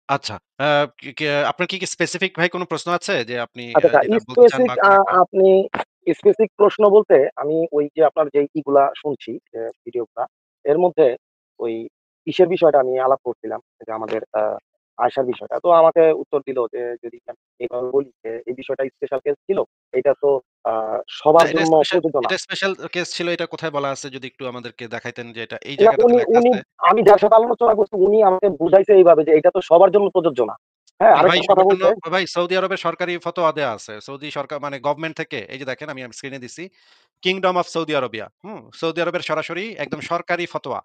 আচ্ছা। আ কি কে আপনার কি স্পেসিফিক ভাই কোন প্রশ্ন আছে যে আপনি আচ্ছা, আচ্ছা। যেটা বলতে চান স্পেসিক বা কোন একটা আপনি স্পেসিক প্রশ্ন বলতে আমি ওই যে আপনার যে ইগুলা শুনছি ভিডিওগুলা, এর মধ্যে ওই ইসের বিষয়টা আমি আলাপ করছিলাম যে আমাদের আয়েশার বিষয়টা। তো আমাকে উত্তর দিল যে যদি আমি এভাবে বলি যে এই বিষয়টা স্পেশাল কেস ছিল। এটা তো আ না সবার এটা জন্য স্পেশাল প্রযোজ্য না। এটা স্পেশাল কেস ছিল এটা কোথায় বলা আছে যদি একটু আমাদেরকে দেখাইতেন যে এটা এই না জায়গাটাতে উনি লেখা উনি আছে? আমি যার সাথে আলোচনা করছি উনি আমাকে বুঝাইছে এইভাবে যে এটা তো সবার জন্য প্রযোজ্য না। হ্যাঁ, ভাই আরেকটা কথা সবার জন্য বলছে ভাই সৌদি আরবের সরকারি ফতোয়া দেয়া আছে। সৌদি সরকার মানে গভর্নমেন্ট থেকে এই যে দেখেন আমি স্ক্রিনে দিছি। Kingdom of Saudi Arabia. Saudi আরবের সরাসরি একদম সরকারি ফতোয়া।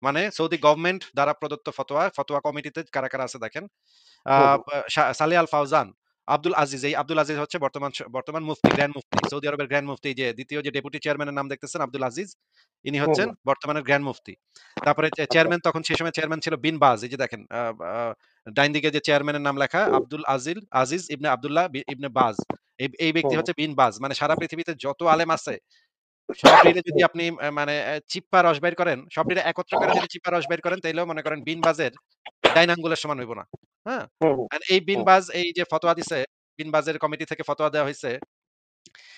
মানে সৌদি গভর্নমেন্ট দ্বারা প্রদত্ত ফতোয়া, ফতোয়া কমিটিতে কারা আছে দেখেন। আ হুম, হুম, সালেহ আল ফাওজান, আব্দুল আজিজ। এই আব্দুল আজিজ হচ্ছে বর্তমান মুফতি, গ্র্যান্ড মুফতি। সৌদি আরবের গ্র্যান্ড মুফতি যে ২য় যে ডেপুটি চেয়ারম্যানের নাম দেখতেছেন আব্দুল আজিজ। ইনি হুম, হচ্ছেন হুম। বর্তমানের গ্র্যান্ড মুফতি। তারপরে আচ্ছা। চেয়ারম্যান তখন সেই সময় চেয়ারম্যান ছিল বিন বাজ। এই যে দেখেন আ ডাইন দিকে যে চেয়ারম্যানের নাম লেখা আব্দুল আজিজ ইবনে আব্দুল্লাহ ইবনে বাজ। এই ব্যক্তি হুম, হুম, হচ্ছে বিন বাজ। মানে সারা পৃথিবীতে যত আলেম আছে সবরিরে যদি হুম, আপনি মানে চিপ্পা রস বের করেন, সবরিরে একত্র করে যদি চিপ্পা রস বের করেন তাইলেও মনে করেন বিন বাজের ডাইন আঙ্গুলের সমান হইব না। হ্যাঁ? হুম, হুম, আর এই বিন হুম। বাজ এই যে ফতোয়া দিছে, বিন বাজের কমিটি থেকে ফতোয়া দেওয়া হইছে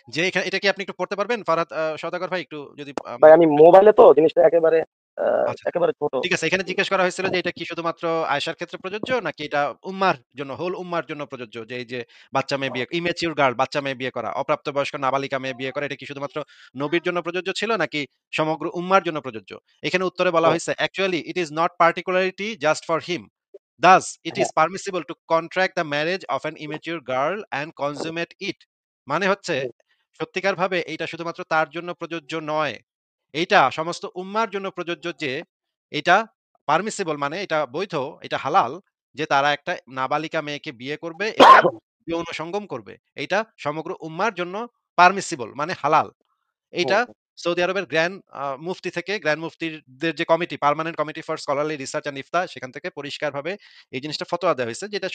যে এটা কি আপনি একটু পড়তে পারবেন? ফারহাদ সওদাগর ভাই একটু যদি ভাই আমাকে আমি পড়তে মোবাইলে তো জিনিসটা একেবারে আ আচ্ছা। একেবারে ছোট। ঠিক আছে। এখানে জিজ্ঞেস করা হয়েছিল যে এটা কি শুধুমাত্র আয়েশার ক্ষেত্রে প্রযোজ্য নাকি এটা উম্মাহর জন্য হোল উম্মাহর জন্য প্রযোজ্য? যে এই যে বাচ্চা মেয়ে বিয়ে ইমেচিউর গার্ল বাচ্চা মেয়ে বিয়ে করা, অপ্রাপ্তবয়স্ক নাবালিকা মেয়ে বিয়ে করা এটা কি শুধুমাত্র নবীর জন্য প্রযোজ্য ছিল নাকি সমগ্র উম্মাহর জন্য প্রযোজ্য? এখানে উত্তরে বলা হুম, হইছে actually it is not particularity just for him. Thus it is হ্যাঁ, permissible to contract the marriage of an immature girl and consummate it. মানে হচ্ছে হুম, সত্যিকারভাবে এইটা শুধুমাত্র তার জন্য প্রযোজ্য নয়। এইটা সমস্ত উম্মার জন্য প্রযোজ্য যে এটা পারমিসিবল মানে এটা বৈধ, এটা হালাল যে তারা একটা নাবালিকা মেয়েকে বিয়ে করবে এবং যৌন সঙ্গম করবে। এইটা সমগ্র উম্মার জন্য পারমিসিবল মানে হালাল। হুম, এইটা হুম, সৌদি আরবের মুফতি থেকে গ্র্যান্ড মুফতিদের যে committee permanent committee for scholarly research and ইফতা সেখান থেকে পরিষ্কারভাবে এই জিনিসটা ফতোয়া দেওয়া হয়েছে যেটা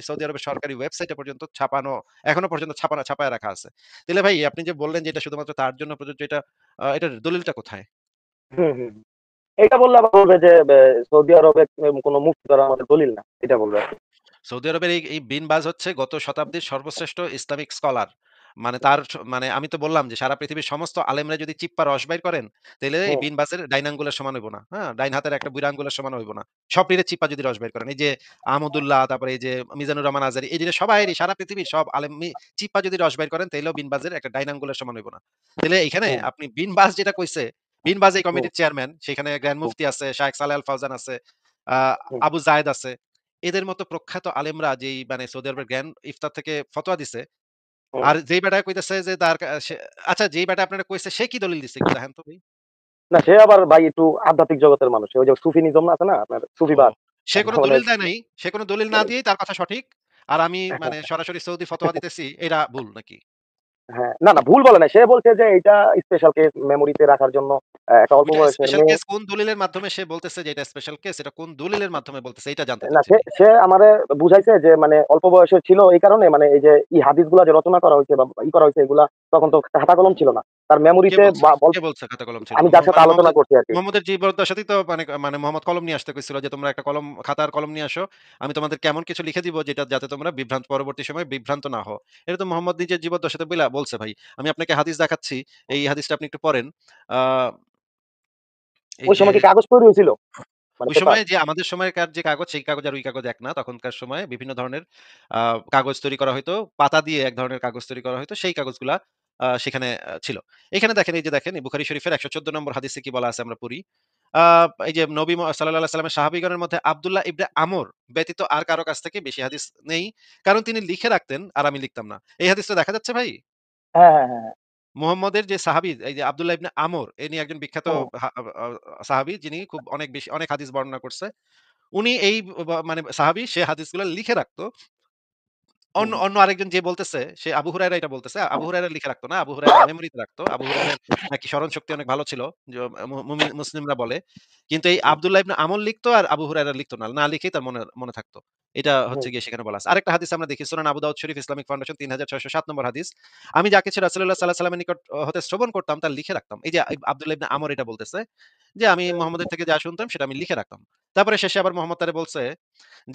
সৌদি আরবের সরকারি ওয়েবসাইটে পর্যন্ত এখনো পর্যন্ত ছাপায়া রাখা আছে। তাইলে ভাই আপনি যে বললেন যে এটা শুধুমাত্র তার জন্য প্রযোজ্য এটার দলিলটা কোথায়? হুম, হুম। এটা বললে আবার বলবে যে সৌদি আরবে কোন মুক্তি করা আমাদের দলিল না। এটা বলবে আরকি। সৌদি আরবের এই বিন বাজ হচ্ছে গত শতাব্দীর সর্বশ্রেষ্ঠ ইসলামিক স্কলার। মানে তার মানে আমি তো বললাম যে সারা পৃথিবীর সমস্ত আলেমরা যদি চিপ্পা রস বাইর করেন, তাইলে এই হুম, বিন বাজের ডাইন আঙ্গুলের সমান হইব না। হ্যাঁ? ডাইন হাতের একটা বুইড়া আঙ্গুলের সমান হইব না। সবরিরে চিপ্পা যদি রস বের করেন। এই যে আহমদুল্লাহ, তারপরে এই যে মিজানুর রহমান আজারী, এই যে সবাইরই সারা পৃথিবীর সব আলেম চিপ্পা যদি রস বের করেন, তাইলেও বিন বাজের একটা ডাইন আঙ্গুলের সমান হইব না। তাইলে এইখানে হুম, আপনি বিন বাজ যেটা কইছে, বিন বাজ এই হুম, কমিটির চেয়ারম্যান, সেখানে গ্র্যান্ড হুম, মুফতি আছে, শায়েখ সালেহ আল ফাওজান আছে, আ হুম, আবু যায়েদ আছে। এদের মতো প্রখ্যাত আলেমরা যেই মানে সৌদি আরবের জ্ঞান ইফতার থেকে ফতোয়া দিছে। হুম। আর যেই বেটা কইতেছে যে তার আচ্ছা যেই বেটা আপনারে কইছে সে কি দলিল দিছে একটু দেখান তো ভাই? না সে আবার ভাই একটু আধ্যাত্মিক জগতের মানুষ। ওই যে সুফিনিজম আছে না আপনার ও সুফিবাদ। সে কোন মানে দলিল দেয় নাই। সে কোন দলিল না দিয়েই তার কথা সঠিক। আর আমি মানে সরাসরি সৌদি ফতোয়া দিতেছি এটা ভুল নাকি? হ্যাঁ, না, না ভুল বলে নাই। সে বলছে যে এইটা স্পেশাল কেস মেমোরিতে রাখার জন্য একটা অল্প ওইটা বয়সের স্পেশাল মেয়ে কেস কোন দলিলের মাধ্যমে সে বলতেছে যে এটা স্পেশাল কেস এটা কোন দলিলের মাধ্যমে বলতেছে এইটা জানতে না চাচ্ছি সে ভাই। সে আমারে বুঝাইছে যে মানে অল্প বয়সের ছিল এই কারণে মানে এই যে হাদিসগুলা যে রচনা করা হইছে বা করা হইছে এগুলা তখন তো খাতা কলম ছিল না। তার কে মেমোরিতে বলছে? বা কে বলছে খাতা কলম ছিল আমি না? যার সাথে মানে আলোচনা করছি আরকি। মোহাম্মদের জীবদ্দশাতেই তো মানে মানে মোহাম্মদ কলম নিয়ে আসতে কইছিল যে, "তোমরা একটা কলম খাতা আর কলম নিয়ে আসো। আমি তোমাদেরকে এমন কিছু লিখে দিব যেটা যাতে তোমরা পরবর্তী সময়ে বিভ্রান্ত না হও।" এটা তো মোহাম্মদ নিজের জীবদ্দশাতে বলছে ভাই। আমি আপনাকে হাদিস দেখাচ্ছি। এই হাদিসটা আপনি একটু পড়েন। আ এই ওই যে সময় কি কাগজ তৈরি হয়েছিল? মানে ওই পেপার? সময়ে যে আমাদের সময়কার যে কাগজ, সেই কাগজ আর ওই কাগজ এক না। তখনকার সময়ে বিভিন্ন ধরনের আ কাগজ তৈরি করা হইতো। পাতা দিয়ে এক ধরনের কাগজ তৈরি করা হইতো। সেই কাগজগুলা সেখানে ছিল। এখানে দেখেন, এই যে দেখেন, এই বুখারী শরীফের ১১৪ নম্বর হাদিসে কি বলা আছে আমরা পড়ি। আ এই যে নবী সাল্লাল্লাহু আলাইহি সাল্লামের সাহাবীগণের মধ্যে আব্দুল্লাহ ইবনে আমর ব্যতীত আর কারো কাছ থেকে বেশি হাদিস নেই। কারণ তিনি লিখে রাখতেন আর আমি লিখতাম না। এই হাদিসটা দেখা যাচ্ছে ভাই? হ্যাঁ, হ্যাঁ, হ্যাঁ, হ্যাঁ। মুহাম্মদের যে সাহাবী এই যে আব্দুল্লাহ ইবনে আমর ইনি একজন বিখ্যাত হুম, হা আ সাহাবী যিনি খুব অনেক হাদিস বর্ণনা করছে। উনি এই মানে সাহাবী সে হাদিসগুলা লিখে রাখতো। অন্য হুম, অন্য আরেকজন যে বলতেছে সে আবু হুরায়রা এটা বলতেছে। আবু হুরায়রা লিখে রাখতো না। আবু হুরায়রা মেমোরিতে রাখতো। আবু হুরায়রার নাকি স্মরণ শক্তি অনেক ভালো ছিল। যে মুসলিমরা বলে। কিন্তু এই হুম, আব্দুল্লাহ ইবনে আমর লিখতো আর আবু হুরায়রা লিখতো না। না লিখেই তার মনে মনে থাকতো। এটা হচ্ছে হুম, গিয়ে সেখানে বলা আছে। আরেকটা হাদিস আমরা দেখি সুনান আবু দাউদ শরীফ ইসলামিক ফাউন্ডেশন ৩৬০৭ নম্বর হাদিস। আমি যা কিছু রাসূলুল্লাহ সাল্লাল্লাহু আলাইহি ওয়াসাল্লামের নিকট হতে শ্রবণ করতাম তা লিখে রাখতাম। এই যে আব্দুল্লাহ ইবনে আমর এটা বলতেছে যে, আমি মুহাম্মদের থেকে যা শুনতাম সেটা আমি লিখে রাখতাম। তারপরে শেষে আবার মুহাম্মদ তারে বলছে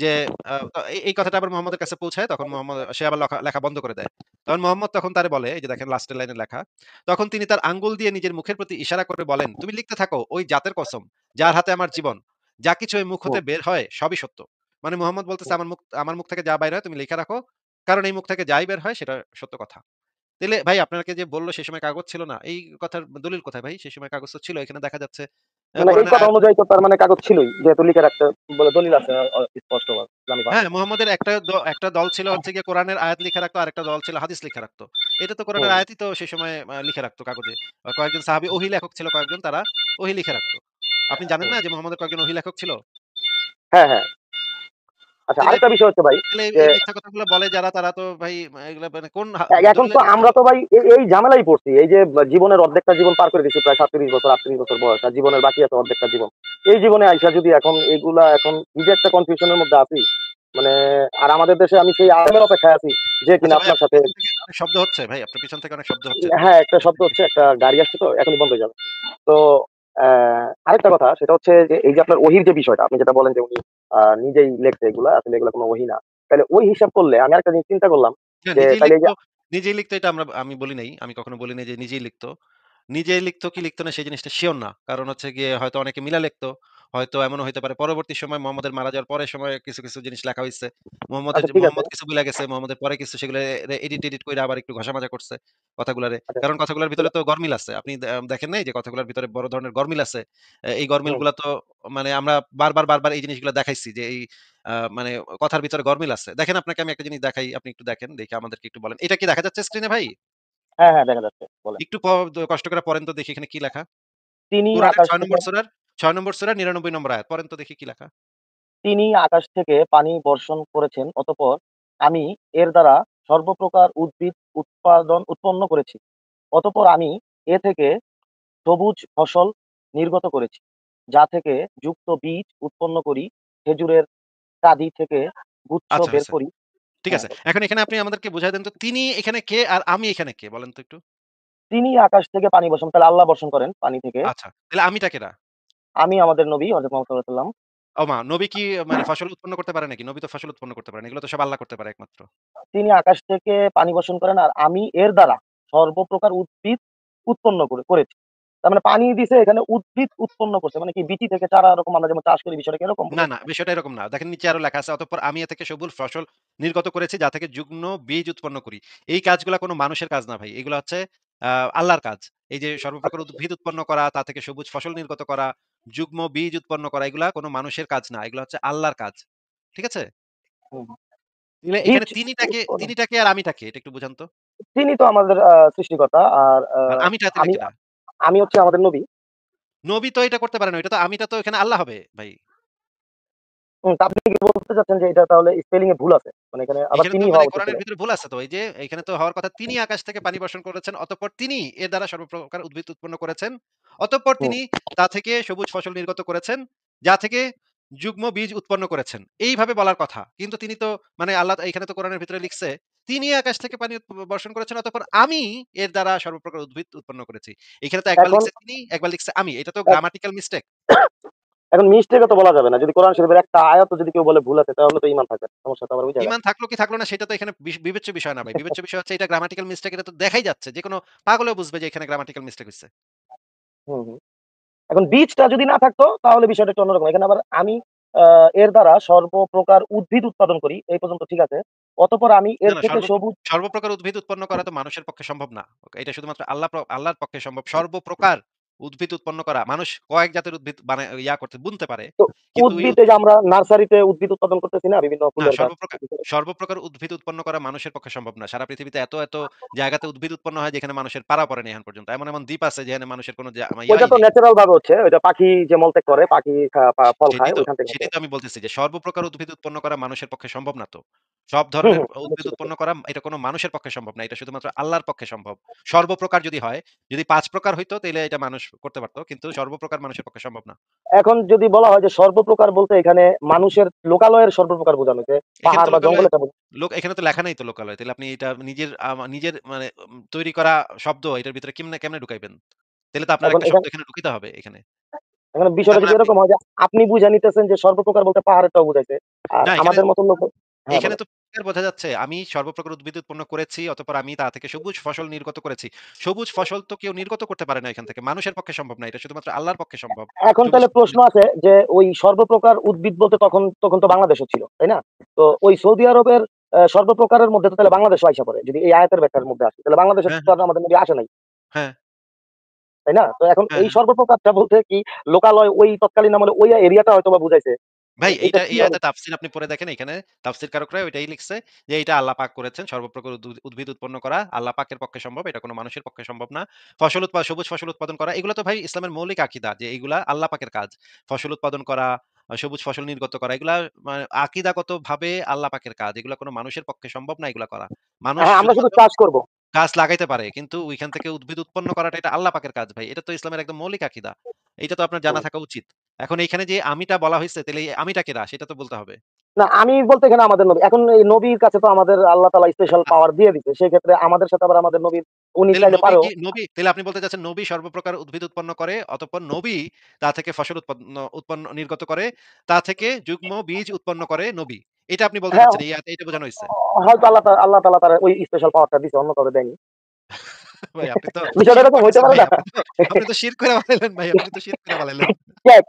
যে এই কথাটা আবার মুহাম্মদের কাছে পৌঁছায় তখন সে আবার লেখা বন্ধ করে দেয়। তখন মুহাম্মদ তখন তারে বলে, এই যে দেখেন লাস্টের লাইনে লেখা। তখন তিনি তার আঙ্গুল দিয়ে নিজের মুখের প্রতি ইশারা করে বলেন, "তুমি লিখতে থাকো ওই জাতের কসম, যার হাতে আমার জীবন। যা কিছু এই মুখ হতে হুম, বের হয় সবই সত্য।" মানে মুহাম্মদ বলতেছে, হুম। আমার মুখ থেকে যা বাইর হয় তুমি লিখে রাখো। কারণ এই মুখ থেকে যাই বের হয় সেটা সত্য কথা। তাইলে ভাই আপনাকে যে বলল সেই সময় কাগজ ছিল না, এই কথার দলিল কোথায় ভাই? সেই সময় কাগজ তো ছিল। এখানে দেখা যাচ্ছে মানে এই কোরআনের কথা আয়াত অনুযায়ী তো তার মানে কাগজ ছিলই। যেহেতু লিখে রাখতে বলে দলিল আছে স্পষ্টভাবে ইসলামী হ্যাঁ, মুহাম্মদের একটা দল ছিল হচ্ছে গিয়ে কোরআনের আয়াত লিখে রাখতো, আরেকটা দল ছিল হাদিস লিখে রাখতো। এটা তো কোরআনের হুম। আয়াতই তো সেই সময় লিখে রাখতো কাগজে। কয়েকজন সাহাবী ওহী লেখক ছিল কয়েকজন তারা ওহী লিখে রাখতো। আপনি জানেন হুম। না যে মুহাম্মদের কয়েকজন ওহী লেখক ছিল? হ্যাঁ, হ্যাঁ। আচ্ছা তাইলে আরেকটা বিষয় হচ্ছে ভাই তাইলে যে এই মিথ্যা কথাগুলো বলে যারা তারা তো ভাই এগুলা মানে কোন এখন তো দলিলের ভিত্তিতে আমরা তো বলে? ভাই এই ঝামেলাই পড়ছি। এই যে জীবনের অর্ধেকটা জীবন পার করে দিছি প্রায় ৩৭ বছর ৩৮ বছর বয়স। আর জীবনের বাকি আছে অর্ধেকটা জীবন। এই জীবনে আইসা যদি এখন এগুলা এখন কি যে একটা কনফিউশন এর মধ্যে আছি। মানে আর আমাদের দেশে আমি সেই আলেমের অপেক্ষায় আছি যে কিনা আচ্ছা ভাই আপনার আপনার সাথে পিছন থেকে অনেক শব্দ হচ্ছে ভাই। আপনার পিছন থেকে অনেক শব্দ হচ্ছে। হ্যাঁ, একটা শব্দ হচ্ছে, একটা গাড়ি আসছে তো এখনই বন্ধ হয়ে যাবে। তো আরেকটা কথা সেটা হচ্ছে যে এই যে আপনার ওহির যে বিষয়টা আপনি যেটা বলেন যে উনি নিজেই লেখছে এগুলা, আসলে এগুলা কোনো ওহি না। তাইলে ওই হিসাব করলে আমি আরেকটা জিনিস চিন্তা করলাম হ্যাঁ, যে তাইলে এই যে নিজেই লিখতো এটা আমি বলি নাই। আমি কখনো বলি নাই যে নিজেই লিখতো। নিজে লিখতো কি লিখতো না সেই জিনিসটা সিওর না। কারণ হচ্ছে গিয়ে হয়তো অনেকে মিলা লিখতো। হয়তো এমনও হইতে পারে পরবর্তী সময় মোহাম্মদের মারা যাওয়ার পরের সময় কিছু জিনিস লেখা হইছে। আচ্ছা ঠিক আছে। মোহাম্মদ কিছু ভুইলা গেছে। মোহাম্মদের পরে কিছু সেগুলো এডিট কইরা আবার একটু ঘষা-মাজা করছে কথাগুলারে। আচ্ছা। কারণ কথাগুলার ভিতরে তো গরমিল আছে। আপনি দেখেন নাই যে কথাগুলার ভিতরে বড় ধরনের গরমিল আছে। এই হুম। গরমিলগুলা তো মানে আমরা বারবার এই জিনিসগুলা দেখাইছি যে এই মানে কথার ভিতরে গরমিল আছে। দেখেন আপনাকে আমি একটা জিনিস দেখাই। আপনি একটু দেখেন। দেখে আমাদেরকে একটু বলেন। এটা কি দেখা যাচ্ছে স্ক্রিনে ভাই? হ্যাঁ, হ্যাঁ দেখা যাচ্ছে। বলেন। একটু কষ্ট করে পড়েন তো দেখি এখানে কি লেখা? তিনি কোরআনের আকাশ থেকে ৬ নম্বর সূরার ৯৯ নম্বর আয়াত। পড়েন তো দেখি কি লেখা? তিনি আকাশ থেকে পানি বর্ষণ করেছেন। অতঃপর আমি এর দ্বারা সর্বপ্রকার উদ্ভিদ উৎপন্ন করেছি। অতঃপর আমি এ থেকে সবুজ ফসল নির্গত করেছি। যা থেকে যুক্ত বীজ উৎপন্ন করি, খেজুরের কাদি থেকে গুচ্ছ আচ্ছা বের হইছে। করি। ঠিক হ্যাঁ, আছে। এখন এখানে আপনি আমাদেরকে বুঝায় দেন তো তিনি এখানে কে আর আমি এখানে কে? বলেন তো একটু? তিনি আকাশ থেকে পানি বর্ষণ তাহলে আল্লাহ বর্ষণ করেন পানি থেকে। আচ্ছা। তাহলে আমিটা কেডা? আমি আমাদের নবী হযরত মুহাম্মদ সাল্লাল্লাহু আলাইহি ওয়াসাল্লাম। ওমা নবী কি মানে ফসল উৎপন্ন করতে পারে নাকি? নবী তো ফসল উৎপন্ন করতে পারে না। এগুলো তো সব আল্লাহ করতে পারে একমাত্র। তিনি আকাশ থেকে পানি বর্ষণ করেন আর আমি এর দ্বারা সর্বপ্রকার উদ্ভিদ উৎপন্ন করেছি। তার মানে পানি দিছে এখানে উদ্ভিদ উৎপন্ন করছে। মানে কি বিচি থেকে চারা এরকম আমরা যেমন চাষ করি বিষয়টা কি এরকম না, বোঝাচ্ছে? না বিষয়টা এরকম না। দেখেন নিচে আরো লেখা আছে, "অতঃপর আমি এ থেকে সবুজ ফসল নির্গত করেছি যা থেকে যুগ্ম বীজ উৎপন্ন করি।" এই কাজগুলা কোন মানুষের কাজ না ভাই। এগুলা হচ্ছে আ আল্লাহর কাজ। এই যে সর্বপ্রকার আচ্ছা, আচ্ছা। উদ্ভিদ উৎপন্ন করা, তা থেকে সবুজ ফসল নির্গত করা, যুগ্ম বীজ উৎপন্ন করা এগুলা কোন মানুষের কাজ না। এগুলা হচ্ছে আল্লাহর কাজ। ঠিক আছে? হুম, হুম। এখানে বীজ এখানে তিনিটা কে আর আমিটা কে? এটা একটু বুঝান তো। তিনি তো আমাদের সৃষ্টিকর্তা। আর আর আমিটা তাইলে আমি কেডা? আমি হচ্ছে আমাদের নবী। নবী তো এটা করতে পারে না। এটা তো আমিটা তো এখানে আল্লাহ হবে ভাই। তা আপনি কি বলতে চাচ্ছেন যে এটা তাহলে স্পেলিং এ ভুল আছে? মানে এখানে আবার এখানে তো তিনি মানে হওয়া উচিত ছিল। কোরআনের ভিতরে ভুল আছে তো। এই যে এখানে তো হওয়ার কথা তিনি আকাশ থেকে পানি বর্ষণ করেছেন। অতঃপর তিনি এর দ্বারা সর্বপ্রকার উদ্ভিদ উৎপন্ন করেছেন। অতঃপর হুম, তিনি তা থেকে সবুজ ফসল নির্গত করেছেন। যা থেকে যুগ্ম বীজ উৎপন্ন করেছেন। এইভাবে বলার কথা। কিন্তু তিনি তো মানে আল্লাহ এখানে তো কোরআনের ভিতরে লিখছে, তিনি আকাশ থেকে পানি বর্ষণ করেছেন। অতঃপর আমি এর দ্বারা সর্বপ্রকার উদ্ভিদ উৎপন্ন করেছি। এখানে তো একবার এখন লিখছে তিনি, একবার লিখছে আমি। এটা তো এক গ্রামাটিক্যাল মিস্টেক। এখন মিস্টেকও তো বলা যাবে না। যদি কোরআন শরীফের একটা আয়াতও যদি কেউ বলে ভুল আছে তাহলে তো ঈমান থাকবে না। সমস্যা তো আবার ওই জায়গায়। ইমান থাকলো কি থাকলো না সেটা তো এখানে বিবেচ্য বিষয় না ভাই। বিবেচ্য বিষয় হচ্ছে এটা গ্রামাটিক্যাল মিস্টেক এটা তো দেখাই যাচ্ছে। যেকোনো পাগলেও বুঝবে যে এখানে গ্রামাটিক্যাল মিস্টেক হইছে। হুম, হুম। এখন বীজটা যদি না থাকতো তাহলে বিষয়টা একটু অন্যরকম। এখানে আবার আমি আ এর দ্বারা সর্বপ্রকার উদ্ভিদ উৎপাদন করি। এই পর্যন্ত ঠিক আছে। অতঃপর আমি না, এর না থেকে সবুজ সর্বপ্রকার উদ্ভিদ উৎপন্ন করা তো মানুষের পক্ষে সম্ভব না। এটা শুধুমাত্র আল্লাহর পক্ষে সম্ভব। সর্বপ্রকার উদ্ভিদ উৎপন্ন করা। মানুষ কয়েক জাতের উদ্ভিদ করতে বুনতে পারে। তো কিন্তু ওই উদ্ভিদ এই যে আমরা নার্সারিতে উদ্ভিদ উৎপাদন করতেছি না বিভিন্ন না ফুলের গাছ। সর্বপ্রকার উদ্ভিদ উৎপন্ন করা মানুষের পক্ষে সম্ভব না। সারা পৃথিবীতে এত জায়গাতে উদ্ভিদ উৎপন্ন হয় যেখানে মানুষের পাড়া পড়ে নাই এখন পর্যন্ত। এমন দ্বীপ আছে যেখানে মানুষের কোন ওইটা ইয়াই তো নেই। ন্যাচারাল ভাবে হচ্ছে। ওইটা পাখি যে মলত্যাগ করে, পাখি ফল খায় ওইখান থেকে হচ্ছে। সেটাই তো আমি বলতেছি যে সর্বপ্রকার উদ্ভিদ উৎপন্ন করা মানুষের পক্ষে সম্ভব না তো। সব হুম, ধরনের হুম। উদ্ভিদ বুঝছি, বুঝছি। উৎপন্ন করা এটা কোন মানুষের পক্ষে সম্ভব না। এটা শুধুমাত্র আল্লাহর পক্ষে সম্ভব। সর্বপ্রকার যদি হয়, যদি ৫ প্রকার হইতো তাইলে এটা মানুষ করতে পারত। কিন্তু সর্বপ্রকার মানুষের পক্ষে সম্ভব না। এখন যদি বলা হয় যে সর্বপ্রকার বলতে এখানে মানুষের লোকালয়ের সর্বপ্রকার বোঝানো হয়েছে। এখানে পাহাড় তো বা জঙ্গল লোকালয় এটা এখানে তো লেখা নাই তো লোকালয়। তাইলে আপনি এটা নিজের মানে তৈরি করা শব্দ এটার ভিতরে কেমনে ঢুকাইবেন? তাইলে তো আপনার এখন একটা শব্দ এখানে এখানে ঢুকাইতে হবে এখানে। এখন তার বিষয়টা মানে যদি আপনি এরকম হয় যে আপনি বুঝা নিতেছেন যে সর্বপ্রকার বলতে পাহাড়েরটাও বুঝাইছে। আর না এখানে আমাদের মতন লোক হ্যাঁ, এখানে বলেন। তো পরিষ্কার বোঝা যাচ্ছে আমি সর্বপ্রকার উদ্ভিদ উৎপন্ন করেছি, অতঃপর আমি তা থেকে সবুজ ফসল নির্গত করেছি। সবুজ ফসল তো কেউ নির্গত করতে পারে না এখান থেকে। মানুষের পক্ষে সম্ভব না। এটা শুধুমাত্র আল্লাহর পক্ষে সম্ভব। এখন সবুজ তাহলে ফসল প্রশ্ন আছে যে ওই সর্বপ্রকার উদ্ভিদ বলতে তখন তো বাংলাদেশও ছিল, তাই না? তো ওই সৌদি আরবের সর্বপ্রকারের মধ্যে তো তাহলে বাংলাদেশও আইসা পড়ে। যদি এই আয়াতের ব্যাখ্যার মধ্যে আসে। তাহলে বাংলাদেশে হ্যাঁ, তো হ্যাঁ, আর আমাদের নবী আসে নাই, হ্যাঁ, তাই না? তো এখন হ্যাঁ, এই হ্যাঁ। সর্বপ্রকারটা বলতে কি লোকালয় ওই তৎকালীন আমলে ওই এরিয়াটা হয়তোবা বুঝাইছে। ভাই এটা এইটা কি এই হবে? আয়াতে তাফসীর আপনি পড়ে দেখেন এখানে তাফসীরকারকরা ওইটাই লিখছে যে এটা আল্লাহ পাক করেছেন সর্বপ্রকার উদ্ভিদ উৎপন্ন করা আল্লাহ পাকের পক্ষে সম্ভব এটা কোনো মানুষের পক্ষে সম্ভব না। সবুজ ফসল উৎপাদন করা এগুলো তো ভাই ইসলামের মৌলিক আকীদা যে এগুলা আল্লাহ পাকের কাজ। ফসল উৎপাদন করা, সবুজ ফসল নির্গত করা এগুলা আকীদাগতভাবে আল্লাহ পাকের কাজ। এগুলা কোনো মানুষের পক্ষে সম্ভব না এগুলা করা। মানুষ হ্যাঁ, আমরা শুধু শুধুমাত্র চাষ করব। গাছ লাগাইতে পারে। কিন্তু ওইখান থেকে উদ্ভিদ উৎপন্ন করাটা এটা আল্লাহ পাকের কাজ ভাই। এটা তো ইসলামের একদম মৌলিক আকীদা। এইটা তো আপনার জানা হুম। থাকা উচিত। এখন এইখানে যে আমিটা বলা হইছে তাইলে এই আমিটা কেডা সেটা তো বলতে হবে। না আমি বলতে এখানে আমাদের নবী। এখন এই নবীর কাছে তো আমাদের আল্লাহ তাআলা স্পেশাল আ পাওয়ার দিয়ে দিছে। সেক্ষেত্রে আমাদের সাথে আবার আমাদের নবীর উনি তাইলে চাইলে পারেও তাইলে আপনি বলতে চাচ্ছেন নবী সর্বপ্রকার উদ্ভিদ উৎপন্ন করে, অতঃপর নবী তা থেকে ফসল উৎপন্ন নির্গত করে, তা থেকে যুগ্ম বীজ উৎপন্ন করে নবী। এটা আপনি বলতে হ্যাঁ, চাচ্ছেন এই আয়াতে এটা বোঝানো হইছে। হয়তো আল্লাহ তাআলা তার ওই স্পেশাল পাওয়ারটা দিছে অন্য কাউরে দেয়নি। ভাই আপনি তো বিষয়টা শিরক এরকম হইতে করতেছেন পারে ভাই। না? আপনি তো শিরক করে বানাইলেন ভাই। আপনি তো শিরক করে বানাইলেন।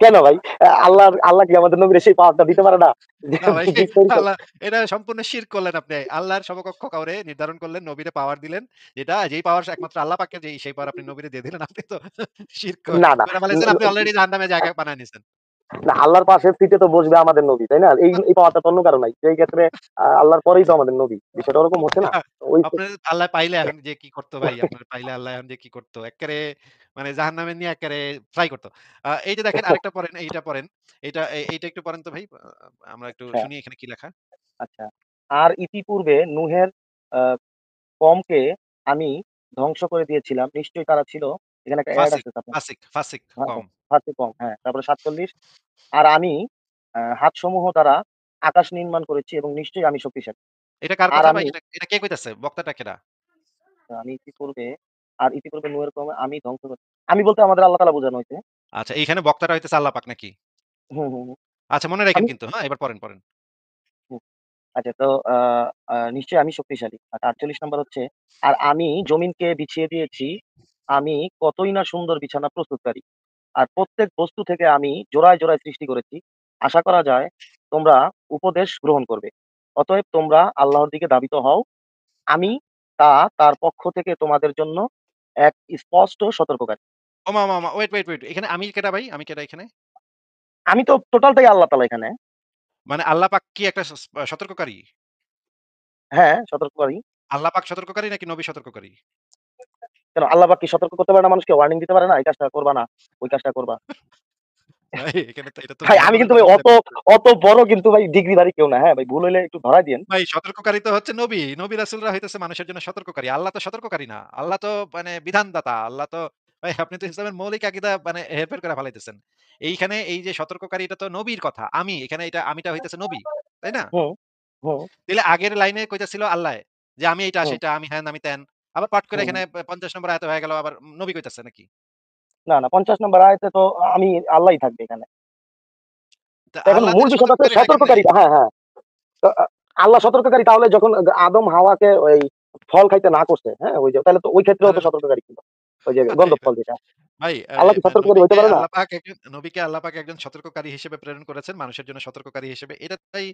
কেন ভাই? আল্লাহ কি আমাদের নবীরে সেই পাওয়ারটা দিতে পারে না? যে না ভাই দিছে তো। আল্লাহ এটা সম্পূর্ণ শিরক করলেন আপনি। আল্লাহর সমকক্ষ কাউরে নির্ধারণ করলেন, নবীরে পাওয়ার দিলেন। যেই পাওয়ার একমাত্র আল্লাহ পাকের সেই পাওয়ার আপনি নবীরে দিয়ে দিলেন। আপনি তো শিরক না, না। করে ফেলাইছেন। আপনি অলরেডি জাহান্নামে জায়গা বানায় নিছেন। না আল্লাহর পাশের সিটে তো বসবে আমাদের নবী, তাই না? এই পাওয়ারটা তো অন্য কারো নাই। সেই ক্ষেত্রে আল্লাহর পরেই তো আমাদের নবী। বিষয়টা ওরকম হচ্ছে না? ওই আপনার আল্লাহ পাইলে এখন যে কি করতো ভাই? আপনার পাইলে আল্লাহ এখন যে কি করতো? এক্কারে মানে জাহান্নামে নিয়ে এক্কারে ফ্রাই করতো। এই যে দেখেন আরেকটা পড়েন, এইটা পড়েন। এইটা একটু পড়েন তো ভাই। আমরা একটু আচ্ছা, শুনি এখানে কি লেখা। আচ্ছা। আর ইতিপূর্বে নূহের আ কওমকে আমি ধ্বংস করে দিয়েছিলাম। নিশ্চয়ই তারা ছিল এখানে একটা এড ফাসিক, আছে আপনার। ফাসিক হ্যাঁ, কম। হ্যাঁ, ফার্সি কম, হ্যাঁ। তারপরে ৪৭ আর আমি হাতসমূহ দ্বারা আকাশ নির্মাণ করেছি এবং নিশ্চয়ই আমি শক্তিশালী। এটা কার আর কথা ভাই? আমি এটা কে কইতাছে? বক্তাটা কেডা? আমি ইতিপূর্বে ইতিপূর্বে নূহের কওমে আমি ধ্বংস করে আমি বলতে আমাদের আল্লাহ তাআলা বোঝানো হইছে। আচ্ছা এইখানে বক্তাটা হইতেছে আল্লাহ পাক নাকি? হুম, হুম, হুম। আচ্ছা মনে রাখেন আমি কিন্তু, হ্যাঁ? এবার পড়েন। হুম, আচ্ছা তো নিশ্চয়ই আমি শক্তিশালী। আর ৪৮ নাম্বার হচ্ছে, আর আমি জমিনকে বিছিয়ে দিয়েছি। আমি কতই না সুন্দর বিছানা প্রস্তুতকারী। আর প্রত্যেক বস্তু থেকে আমি জোড়ায় সৃষ্টি করেছি। আশা করা যায় তোমরা উপদেশ গ্রহণ করবে। অতএব তোমরা আল্লাহর দিকে ধাবিত হও। আমি তার পক্ষ থেকে তোমাদের জন্য এক স্পষ্ট সতর্ককারী। ওমা! ওয়েট। এখানে আমি কেডা ভাই? আমি কেডা এখানে? আমি তো টোটালটাই আল্লাহ তাআলা এখানে। মানে আল্লাহ পাক কি একটা সতর্ককারী? হ্যাঁ, সতর্ককারী। আল্লাহ পাক সতর্ককারী নাকি নবী সতর্ককারী? কেন আল্লাহ পাক কি সতর্ক করতে পারে না মানুষকে? ওয়ার্নিং দিতে পারে না? এই কাজটা করবা না, ওই কাজটা করবা। ভাই এখানে তো এটা তো ভাই আমি মেহরবানের কিন্তু কথা ভাই বলে ফেলছেন। অত বড় কিন্তু ভাই ডিগ্রিধারী কেউ না। হ্যাঁ, ভাই ভুল হইলে একটু ধরায় দিয়েন। ভাই সতর্ককারী তো হচ্ছে নবী। নবী রাসূলরা হইতেছে মানুষের জন্য সতর্ককারী। আল্লাহ তো সতর্ককারী না। আল্লাহ তো মানে বিধানদাতা। আল্লাহ তো ভাই আপনি তো ইসলামের মৌলিক আকীদা মানে হেরফের করে ফেলাইতেছেন। এইখানে এই যে সতর্ককারী এটা তো নবীর কথা। এখানে আমিটা হইতেছে নবী। তাই না? হুম, হুম, তাইলে আগের লাইনে কইতাছিল আল্লাহ যে আমি এইটা হুম, সেটা, আমি হ্যান, আমি ত্যান। আবার পাট করে হুম। এখানে ৫০ নম্বর আয়াতে হয়ে গেল আবার নবী কইতাছে নাকি? না, না ৫০ নাম্বার আয়াতে তো আমি আল্লাহই থাকবে এখানে। তা তো এখন আল্লাহ মূল তাইলে বিষয়টা হচ্ছে সতর্ককারী হয় কেমনে? সতর্ককারীটা। হ্যাঁ, হ্যাঁ। তো আল্লাহ সতর্ককারী তাহলে যখন আদম হাওয়াকে ওই ফল খাইতে না করছে, হ্যাঁ? ওই যে তাহলে তো ওই ক্ষেত্রেও আরে তো সতর্ককারী ছিল। ওই যে গন্ধব ফল যেটা। ভাই আল্লাহ কি সতর্ককারী হইতে পারে না? নবীকে আল্লাহ পাক একজন সতর্ককারী হিসেবে প্রেরণ করেছেন, মানুষের জন্য সতর্ককারী হিসেবে। এটা ভাই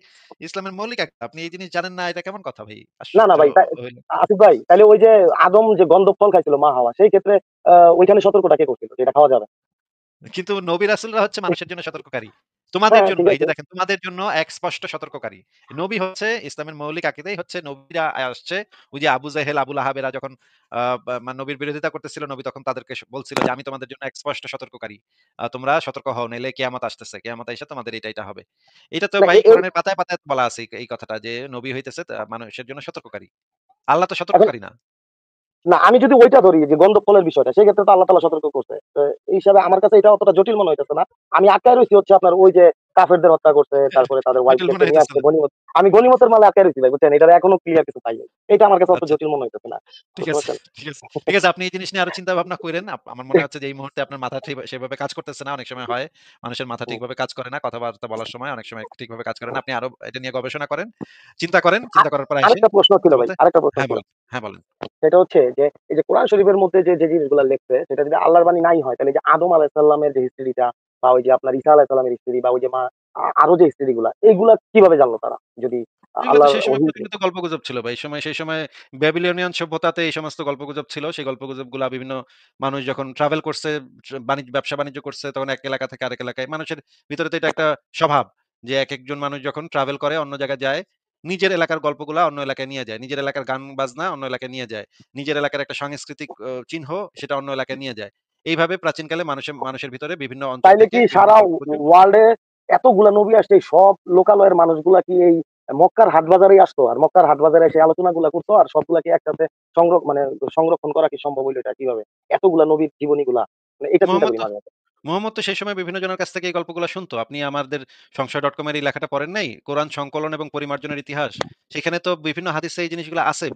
ইসলামের মৌলিক একটা। আপনি এই জিনিস জানেন না, এটা কেমন কথা ভাই? না, না আশ্চর্য ভাই হইল। আসিফ ভাই তাইলে ওই যে আদম যে গন্ধব ফল খাইছিল মা হাওয়া সেই ক্ষেত্রে ওইখানে সতর্কটা কে করছিল যে এটা খাওয়া যাবে না? কিন্তু নবী রাসূলরা হচ্ছে মানুষের জন্য সতর্ককারী। তোমাদের হ্যাঁ, জন্য ঠিক এই যে আছে। দেখেন তোমাদের জন্য এক স্পষ্ট সতর্ককারী। নবী হচ্ছে ইসলামের মৌলিক আকীদাই হচ্ছে নবীরা আসছে ওই যে আবু জাহেল, আবু লাহাবেরা যখন নবীর বিরোধিতা করতেছিল নবী তখন তাদেরকে বলছিল যে আমি তোমাদের জন্য এক স্পষ্ট সতর্ককারী। তোমরা সতর্ক হও নাইলে কিয়ামত আসতেছে। কিয়ামত আইসা তোমাদের এটা হবে। এটা তো না ভাই এই কোরআনের পাতায়, পাতায় বলা আছে এই কথাটা যে নবী হইতেছে মানুষের জন্য সতর্ককারী। আল্লাহ তো এখন সতর্ককারী না। না আমি যদি ওইটা ধরি যে গন্ধব ফলের বিষয়টা, সেক্ষেত্রে তো আল্লাহ তাআলা সতর্ক করছে। এই হিসাবে আমার কাছে এটা অতটা জটিল মনে হইতেছে না। আমি আটকায় রইছি হচ্ছে আপনার ওই যে কাফেরদের হত্যা করছে, তারপরে তাদের জটিল মনে ওয়াইফদেরকে নিয়ে হইতেছে আসছে না। গনিমত। আমি গনিমতের মালে আটকায় রইছি ভাই, বুঝছেন? এটার এখনো ক্লিয়ার কিছু পাই নাই। এটা আমার কাছে অত আচ্ছা। জটিল মনে হইতেছে না। ঠিক বুঝতে আছে, পারছেন? ঠিক আছে। ঠিক আছে, আপনি এই জিনিস নিয়ে আরো চিন্তা ভাবনা কইরেন। আমার মনে হচ্ছে যে এই মুহূর্তে আপনার মাথা সেভাবে কাজ করতেছে না। অনেক সময় হয় মানুষের মাথা হুম। ঠিকভাবে কাজ করে না। কথাবার্তা বলার সময় অনেক সময় ঠিকভাবে কাজ করে না। আপনি আরো এটা নিয়ে গবেষণা করেন। চিন্তা করেন। আর চিন্তা করার পর আইসেন। আরেকটা প্রশ্ন ছিল কথা ভাই, বলতে আরেকটা প্রশ্ন হ্যাঁ, ছিল। বলেন। হ্যাঁ, বলেন। সেটা হচ্ছে যে এই যে কোরআন শরীফের মধ্যে যে জিনিসগুলা লেখছে, সেটা যদি আল্লাহর বাণী নাই হয়, তাহলে এই যে আদম আলাইহিস সালামের যে হিস্ট্রিটা, বা ওই যে আপনার ঈসা আলাইহিস সালামের হিস্ট্রি, বা ওই যে আরো যে হিস্ট্রি গুলা, এইগুলা কিভাবে জানলো তারা? যদি এগুলো তো আল্লাহর সেই সময় ওহী। প্রচলিত গল্পগুজব ছিল ভাই। সেই সময় ব্যাবিলনিয়ান সভ্যতাতে এই সমস্ত গল্পগুজব ছিল। সেই গল্পগুজবগুলা বিভিন্ন মানুষ যখন ট্রাভেল করছে, ব্যবসা-বাণিজ্য করছে তখন এক এলাকা থেকে আরেক এলাকায় মানুষের ভিতরে তো এটা একটা স্বভাব যে একেকজন মানুষ যখন ট্রাভেল করে অন্য জায়গায় যায়, নিজের এলাকার গল্পগুলা অন্য এলাকায় নিয়ে যায়। নিজের এলাকার গান বাজনা অন্য এলাকায় নিয়ে যায়। নিজের এলাকার একটা সাংস্কৃতিক চিহ্ন সেটা অন্য এলাকায় নিয়ে যায়। এইভাবে প্রাচীনকালে মানুষের মানুষের ভিতরে বিভিন্ন অঞ্চল তাইলে থেকে কি বিভিন্ন সারা গল্পগুজব ওয়ার্ল্ডে এতগুলা নবী আসছে, এই সব লোকালয়ের মানুষগুলা কি এই মক্কার হাটবাজারেই আসতো? আর মক্কার হাটবাজারে এসে আলোচনাগুলা করতো, আর সবগুলা কি একসাথে মানে সংরক্ষণ করা কি সম্ভব হইল এটা কিভাবে? এতগুলা নবীর জীবনীগুলা। মানে এটা চিন্তা মোহাম্মদ করি তো মাঝে, মাঝে। মোহাম্মদ তো সেই সময় বিভিন্ন জনের কাছ থেকে এই গল্পগুলা শুনতো। আপনি আমাদের সংশয়.com এর এই লেখাটা পড়েন নাই? কোরআন সংকলন এবং পরিমার্জনের ইতিহাস। সেখানে তো বিভিন্ন হাদিসে এই জিনিসগুলা আছে।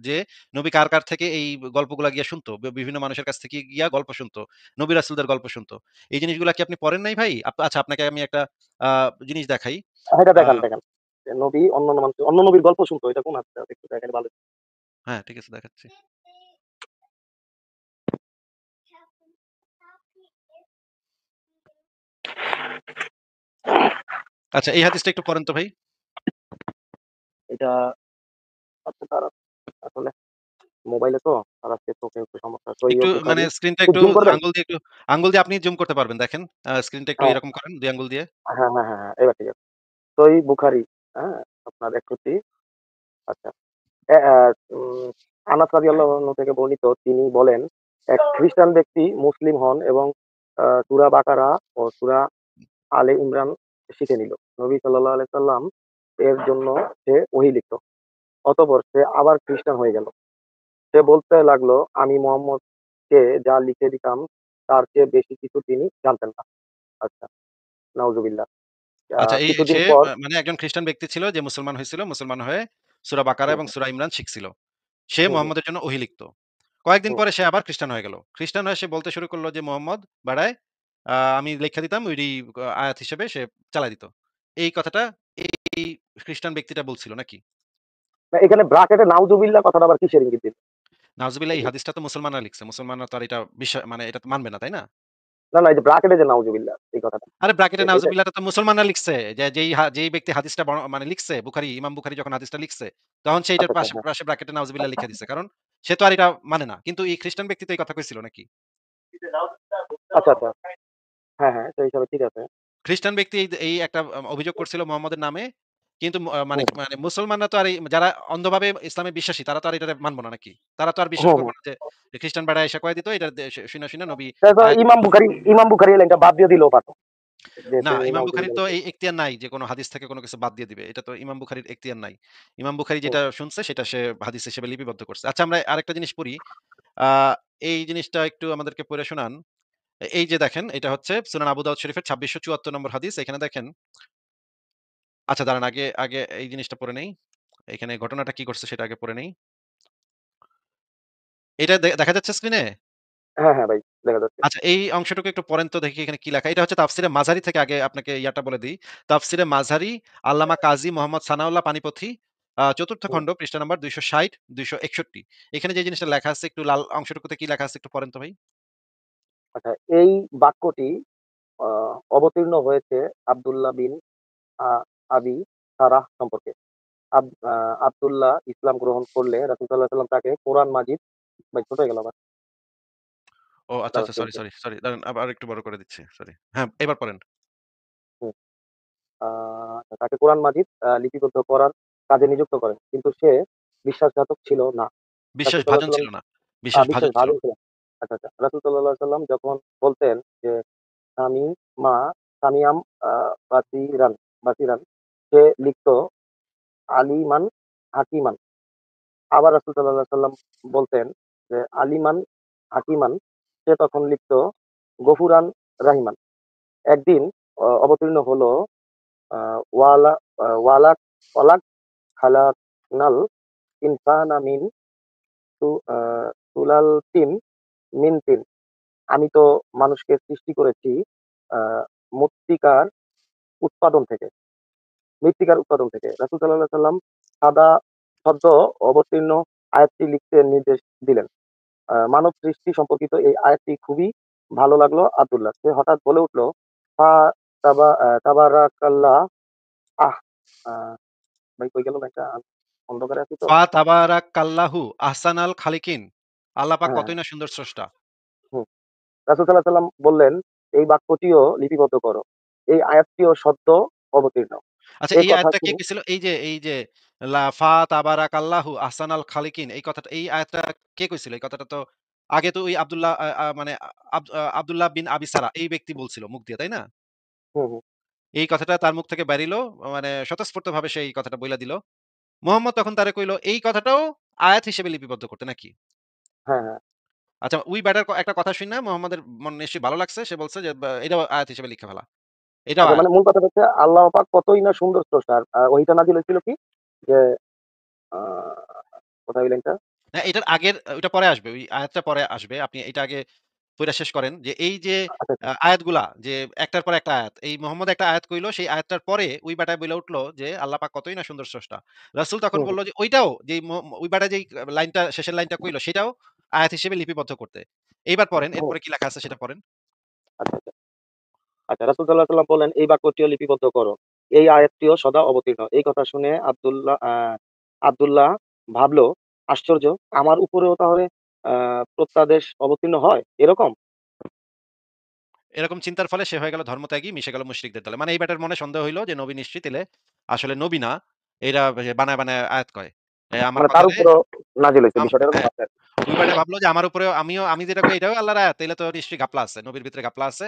যে নবী কার থেকে এই গল্পগুলা গিয়া শুনতো। বিভিন্ন মানুষের কাছ থেকে গিয়া গল্প শুনতো। নবী রাসূলদের গল্প শুনতো। এই জিনিসগুলা কি আপনি পড়েন নাই ভাই? আচ্ছা, আপনাকে আমি একটা আ জিনিস দেখাই। এটা আ দেখান, দেখান। যে নবী অন্যান্য মানুষ অন্য নবীর গল্প শুনতো, এটা কোন হাদিসে আছে? একটু দেখাইলে ভালো। হ্যাঁ, ঠিক আছে, দেখাচ্ছি। আচ্ছা, এই হাদিসটা একটু পড়েন তো ভাই। এটা আচ্ছা দাঁড়ান। আসলে মোবাইলে তো আর আজকে চোখে একটু সমস্যা। সহিহ একটু মানে বুখারী। স্ক্রিনটা একটু একটু জুম করবেন? আঙ্গুল দিয়ে আপনি জুম করতে পারবেন দেখেন। স্ক্রিনটা একটু হ্যাঁ, এরকম করেন ২ আঙ্গুল দিয়ে। হ্যাঁ, হ্যাঁ, হ্যাঁ, হ্যাঁ, এবার ঠিক আছে। সহিহ বুখারী, হ্যাঁ? আপনার ৬১। আচ্ছা। এ আ উম আনাস রাদিয়াল্লাহু আনহু থেকে বর্ণিত, তিনি বলেন, এক খ্রিস্টান ব্যক্তি মুসলিম হন এবং সূরা বাকারা ও সূরা আলে ইমরান শিখে নিল। নবী সাল্লাল্লাহু আলাইহি সাল্লাম এর জন্য সে ওহী লিখত। অতঃপর সে আবার খ্রিস্টান হয়ে গেল। সে বলতে লাগলো, আমি মুহাম্মদকে যা লিখে দিতাম তার চেয়ে বেশি কিছু তিনি জানতেন না। আচ্ছা, নাউজুবিল্লাহ। আচ্ছা, কিছুদিন সে পর মানে একজন খ্রিস্টান ব্যক্তি ছিল যে মুসলমান হয়েছিল। মুসলমান হয়ে সূরা বাকারা হুম, এবং হুম, সূরা ইমরান শিখছিল। সে হুম, হুম, মুহাম্মদের জন্য ওহী লিখত। কয়েকদিন হুম। পরে সে আবার খ্রিস্টান হয়ে গেল। খ্রিস্টান হয়ে সে বলতে শুরু করল যে মুহাম্মদ বাড়ায় আমি লিখা দিতাম ওইডি আয়াত হিসেবে সে চালায় দিত। এই কথাটা এই খ্রিস্টান ব্যক্তিটা বলছিল নাকি? না, এখানে ব্রাকেটে নাউজুবিল্লাহ কথাটা আবার কিসের ইঙ্গিত দিল? নাউজুবিল্লাহ এই হাদিসটা তো মুসলমানরা লিখছে। মুসলমানরা তো আর এটা মানে এটা তো মানবে না, তাই না? না, না, এই যে ব্রাকেটে যে নাউজুবিল্লাহ এই কথাটা। আরে ব্র্যাকেটে এটা নাউজুবিল্লাহটা তো মুসলমানরা লিখছে। যে যেই ব্যক্তি হাদিসটা মানে লিখছে ইমাম বুখারী যখন হাদিসটা লিখছে, তখন সে এটার আচ্ছা, আচ্ছা, পাশে হ্যাঁ। পাশে ব্র্যাকেটে নাউজুবিল্লাহ লিখে দিছে। কারণ সে তো আর এটা মানে না। কিন্তু এই খ্রিস্টান ব্যক্তি তো এই কথা কইছিল নাকি? আচ্ছা, আচ্ছা। হ্যাঁ, হ্যাঁ, সেই হিসাবে ঠিক আছে। খ্রিস্টান ব্যক্তি এই একটা অভিযোগ করছিল মুহাম্মদের নামে। কিন্তু মানে হুম, মানে মুসলমানরা তো আর যারা অন্ধভাবে ইসলামে বিশ্বাসী তারা তো আর এটারে মানব না নাকি? তারা তো আর বিশ্বাস হুম, করবে হুম। না যে খ্রিস্টান বেড়া এসে কয়ে দিত এটা শুইনা নবী তারপর আয়াত ইমাম বুখারী এই লাইনটা বাদ দিয়ে দিলেও পারত। যে না, তিনি ইমাম বুখারীর নাউজুবিল্লাহ তো লিখে। এই এখতিয়ার নাই যে কোন হাদিস থেকে কোন কিছু বাদ দিয়ে দিবে। এটা তো ইমাম বুখারীর এখতিয়ার নাই। ইমাম বুখারী হুম, যেটা শুনছে সেটা সে হাদিস হিসেবে লিপিবদ্ধ করছে। আচ্ছা, আমরা আরেকটা জিনিস পড়ি। আ এই জিনিসটা একটু আমাদেরকে পড়ে শোনান। এই যে দেখেন এটা হচ্ছে সুনান আবু দাউদ শরীফের ২৬৭৪ নম্বর হাদিস। এখানে দেখেন আচ্ছা দাঁড়ান আগে এই জিনিসটা পড়ে নেই। এখানে ঘটনাটা কি ঘটছে সেটা আগে পড়ে নেই। এটা দেখা যাচ্ছে স্ক্রিনে? হ্যাঁ, হ্যাঁ, ভাই দেখা যাচ্ছে। আচ্ছা, এই অংশটুকু একটু পড়েন তো দেখি এখানে কি লেখা। এটা হচ্ছে তাফসিরে মাঝারি থেকে আগে আপনাকে ইয়াটা বলে দেই। তাফসিরে মাঝারি আল্লামা কাজী মোহাম্মদ সানাউল্লাহ পানিপথী ৪র্থ হুম। খণ্ড পৃষ্ঠা নাম্বার ২৬০, ২৬১। এখানে যে জিনিসটা লেখা আছে একটু লাল অংশটুকুতে কি লেখা আছে একটু পড়েন তো ভাই? আচ্ছা, এই বাক্যটি আ অবতীর্ণ হয়েছে আব্দুল্লাহ বিন আ আবি সারাহ সম্পর্কে। আব্দুল্লাহ ইসলাম গ্রহণ করলে রাসূল সাল্লাল্লাহু আলাইহি ওয়াসাল্লাম তাকে কোরআন মাজিদ, ভাই ছোট হয়ে গেল আবার। ও আচ্ছা, দাঁড়ান আচ্ছা, দেখি। সরি। দাঁড়ান আবার একটু বড় করে দিচ্ছি। সরি। হ্যাঁ, এবার পড়েন। হুম। আ তাকে কোরআন মাজিদ লিপিবদ্ধ করার কাজে নিযুক্ত করেন। কিন্তু সে বিশ্বাসঘাতক ছিল না। রাসূল সাল্লাল্লাহু বিশ্বাসভাজন আলাইহি ছিল সাল্লাম না। বিশ্বাসভাজন ছিল। বিশ্বাসভাজন ছিলেন। আচ্ছা, আচ্ছা। রাসূল সাল্লাল্লাহু আলাইহি সাল্লাম যখন বলতেন যে, "সামি মা সামিয়াম আ বাসিরান বাসিরান" সে লিখত আলিমান হাকিমান। আবার রাসূল সাল্লাল্লাহু আলাইহি সাল্লাম বলতেন যে, "আলিমান হাকিমান" সে তখন লিখত গফুরান রাহিমান। একদিন অবতীর্ণ হলো আ ওয়ালা ওয়ালাক ওয়ালাক খালাকনাল ইনসানা মিন সু আ সুলালতিন মিন তিন। আমি তো মানুষকে সৃষ্টি করেছি আ মৃত্তিকার উৎপাদন থেকে মৃত্তিকার উৎপাদন থেকে। রাসূল সাল্লাল্লাহু আলাইহি সাল্লাম সাদা সদ্য অবতীর্ণ আয়াতটি লিখতে নির্দেশ দিলেন। মানব সৃষ্টি সম্পর্কিত এই আয়াতটি খুবই ভালো লাগলো আব্দুল্লাহ। সে হঠাৎ বলে উঠল, "ফা তাবারাকাল্লাহ" আহ! আ ভাই কই গেল লাইনটা? অন্ধকারে আছি তো। ফাতাবারাকাল্লাহু আহসানাল খালিকিন। আল্লাহ পাক হ্যাঁ, কতই না সুন্দর স্রষ্টা। হুম। রাসূল সাল্লাল্লাহু আলাইহি সাল্লাম বললেন, "এই বাক্যটিও লিপিবদ্ধ করো। এই আয়াতটিও সদ্য অবতীর্ণ।" আচ্ছা এই এই কথা আয়াতটা কে শুনে কইছিল? এই যে তাবারাকাল্লাহু আহসানাল খালিকিন এই কথাটা এই আয়াতটা কে কইছিল? এই কথাটা তো আগে তো ওই আব্দুল্লাহ মানে আব্দুল্লাহ বিন আবি সারা এই ব্যক্তি বলছিল মুখ দিয়ে, তাই না? হুম, হুম। এই কথাটা তার মুখ থেকে বেরিলো মানে স্বতঃস্ফূর্তভাবে সে এই কথাটা বইলা দিল। মুহাম্মদ তখন তারে কইল এই কথাটাও আয়াত হিসেবে লিপিবদ্ধ করতে নাকি? হ্যাঁ, হ্যাঁ। আচ্ছা ওই বেটার একটা কথা শুইনা মুহাম্মাদের মনে নিশ্চয়ই ভালো লাগছে। সে বলছে যে এটাও আয়াত হিসেবে লিখে ফেলা। এটাও আচ্ছা আয়াত। মানে মূল কথা হচ্ছে আল্লাহ পাক কতই না সুন্দর স্রষ্টা। আর ওহিটা নাযিল হয়েছিল কি? যে আ কোথায় ওই লাইনটা? না এটার আগের ওইটা পরে আসবে। ওই আয়াতটা পরে আসবে। আপনি এটা আগে পইড়া শেষ করেন যে এই যে আচ্ছা, আচ্ছা। আয়াতগুলা যে একটার পর একটা আয়াত। এই মুহাম্মদ একটা আয়াত কইলো সেই আয়াতটার পরে ওই বেটায় বইলা উঠলো যে আল্লাহ পাক কতই না সুন্দর স্রষ্টা। রাসূল তখন হুম, হুম, বলল যে ওইটাও যেই ওই বেটা যেই লাইনটা শেষের লাইনটা কইলো সেটাও আয়াত হিসেবে লিপিবদ্ধ করতে। এইবার পড়েন হুম। এরপরে কি লেখা আছে সেটা পড়েন। আচ্ছা, আচ্ছা। আচ্ছা রাসূল সাল্লাল্লাহু আলাইহি সাল্লাম বললেন, "এই বাক্যটিও লিপিবদ্ধ করো। এই আয়াতটিও সদা অবতীর্ণ।" এই কথা শুনে আব্দুল্লাহ ভাবল, "আশ্চর্য! আমার উপরেও তাহলে আ প্রত্যাদেশ অবতীর্ণ হয় এরকম?" এরকম চিন্তার ফলে সে হয়ে গেল ধর্মত্যাগী, মিশে গেল মুশরিকদের দলে। মানে এই বেটার মনে সন্দেহ হইল যে নবী নিশ্চয়ই তাইলে আসলে নবী না। এরা বানায়, বানায় আয়াত কয়। আমার মানে তার কথারে উপরেও নাযিল হইছে বিষয়টা এরকম হ্যাঁ, আছে আরকি। ওই বেটা ভাবলো যে আমার উপরেও আমি যেটা কই এটাও আল্লাহর আয়াত। তাইলে তো নিশ্চয়ই ঘাপলা আছে। নবীর ভিতরে ঘাপলা আছে।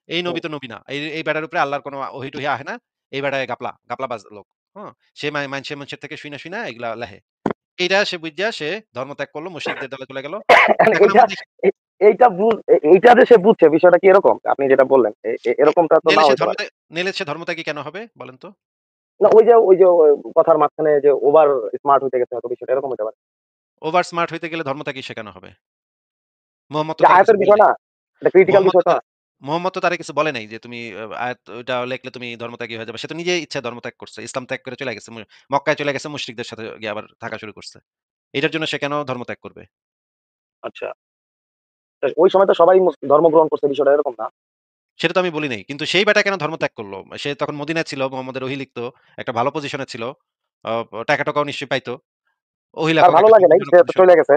এই নবী হুম, তো নবী না। এই বেটার উপরে আল্লাহর কোন ওহী-টহি আহে না। এই বেটায় ঘাপলাবাজ লোক। হ্যাঁ? সে মানুষের থেকে শুইনা এগুলা লেহে। এইটা সে বুইঝা সে ধর্মত্যাগ করল, মুশরিকদের দলে চলে গেল। এখন এখন এইটা আমরা দেখি এ এইটা এইটা যে সে বুঝছে বিষয়টা কি এরকম? আপনি যেটা বললেন এ এরকমটা তো নাইলে নাও সে হইতে পারে। নাইলে সে ধর্মত্যাগী কেন হবে বলেন তো? না ওই যে কথার মাঝখানে যে ওভার স্মার্ট হইতে গেছে হয়তো বিষয়টা এরকম হইতে পারে। ওভার স্মার্ট হইতে গেলে ধর্মত্যাগী সে কেন হবে? মোহাম্মদ তো যে তারে কিছু আয়াতের বলে বিষয় নাই। না, এটা ক্রিটিক্যাল মোহাম্মদ বিষয় তো তো তার না। মোহাম্মদ তো তারে কিছু বলে নাই যে তুমি আয়াত ওইটা লেখলে তুমি ধর্মত্যাগী হয়ে যাবে। সে তো নিজেই ইচ্ছায় ধর্মত্যাগ করছে। ইসলাম ত্যাগ করে চলে গেছে। মক্কায় চলে গেছে মুশরিকদের সাথে গিয়ে আবার থাকা শুরু করছে। এটার জন্য সে কেন ধর্মত্যাগ করবে? আচ্ছা। ওই সময় তো সবাই ধর্ম গ্রহণ করছে বিষয়টা এরকম না। সেটা তো আমি বলি নাই। কিন্তু সেই বেটা কেন ধর্মত্যাগ করল? সে তখন মদিনায় ছিল, মুহাম্মদের ওহী লিখতো। একটা ভালো পজিশনে ছিল। আ টাকা-টকাও নিশ্চয়ই পাইতো। ওহী তার লেখক ভালো একটা লাগে নাই। সম্মানজনক সে তো পজিশনে। চইলা গেছে।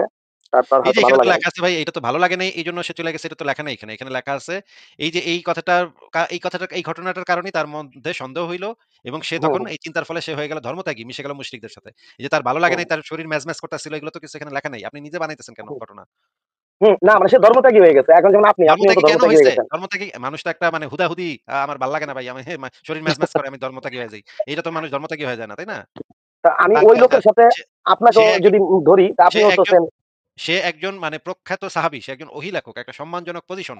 তার এই যে হয়তো ভালো এখানে তো লাগে নাই। লেখা আছে ভাই এটা তো ভালো লাগে নাই এইজন্য সে চলে গেছে এটা তো লেখা নাই এখানে। এখানে লেখা আছে এই যে এই ঘটনাটার কারণেই তার মধ্যে সন্দেহ হইল এবং সে হুম, তখন হুম, এই চিন্তার ফলে সে হয়ে গেল ধর্মত্যাগী, মিশে গেল মুশরিকদের সাথে। এই যে তার ভালো লাগে হুম, নাই, তার শরীর ম্যাজম্যাজ করতেছিল এগুলো তো কিছু এখানে লেখা নাই। আপনি নিজে বানাইতেছেন কেন হুম, ঘটনা? হুম। না মানে সে ধর্মত্যাগী হয়ে গেছে। এখন যেমন আপনিও তো ধর্মত্যাগী কেন ধর্মত্যাগী হয়ে হইছে? গেছেন। ধর্মত্যাগী মানুষ তো একটা মানে হুদাহুদি আমার ভাল লাগে না ভাই। আমি শরীর ম্যাজম্যাজ করে আমি ধর্মত্যাগী হয়ে যাই। এইটা তো মানুষ ধর্মত্যাগী হয়ে যায় না, তাই না? তা আমি তাকে ওই লোকের সাথে সে সে আপনাকেও একজন যদি ধরি তা সে আপনিও তো একজন সেম সে একজন মানে প্রখ্যাত সাহাবী, সে একজন ওহী লেখক, একটা সম্মানজনক পজিশন।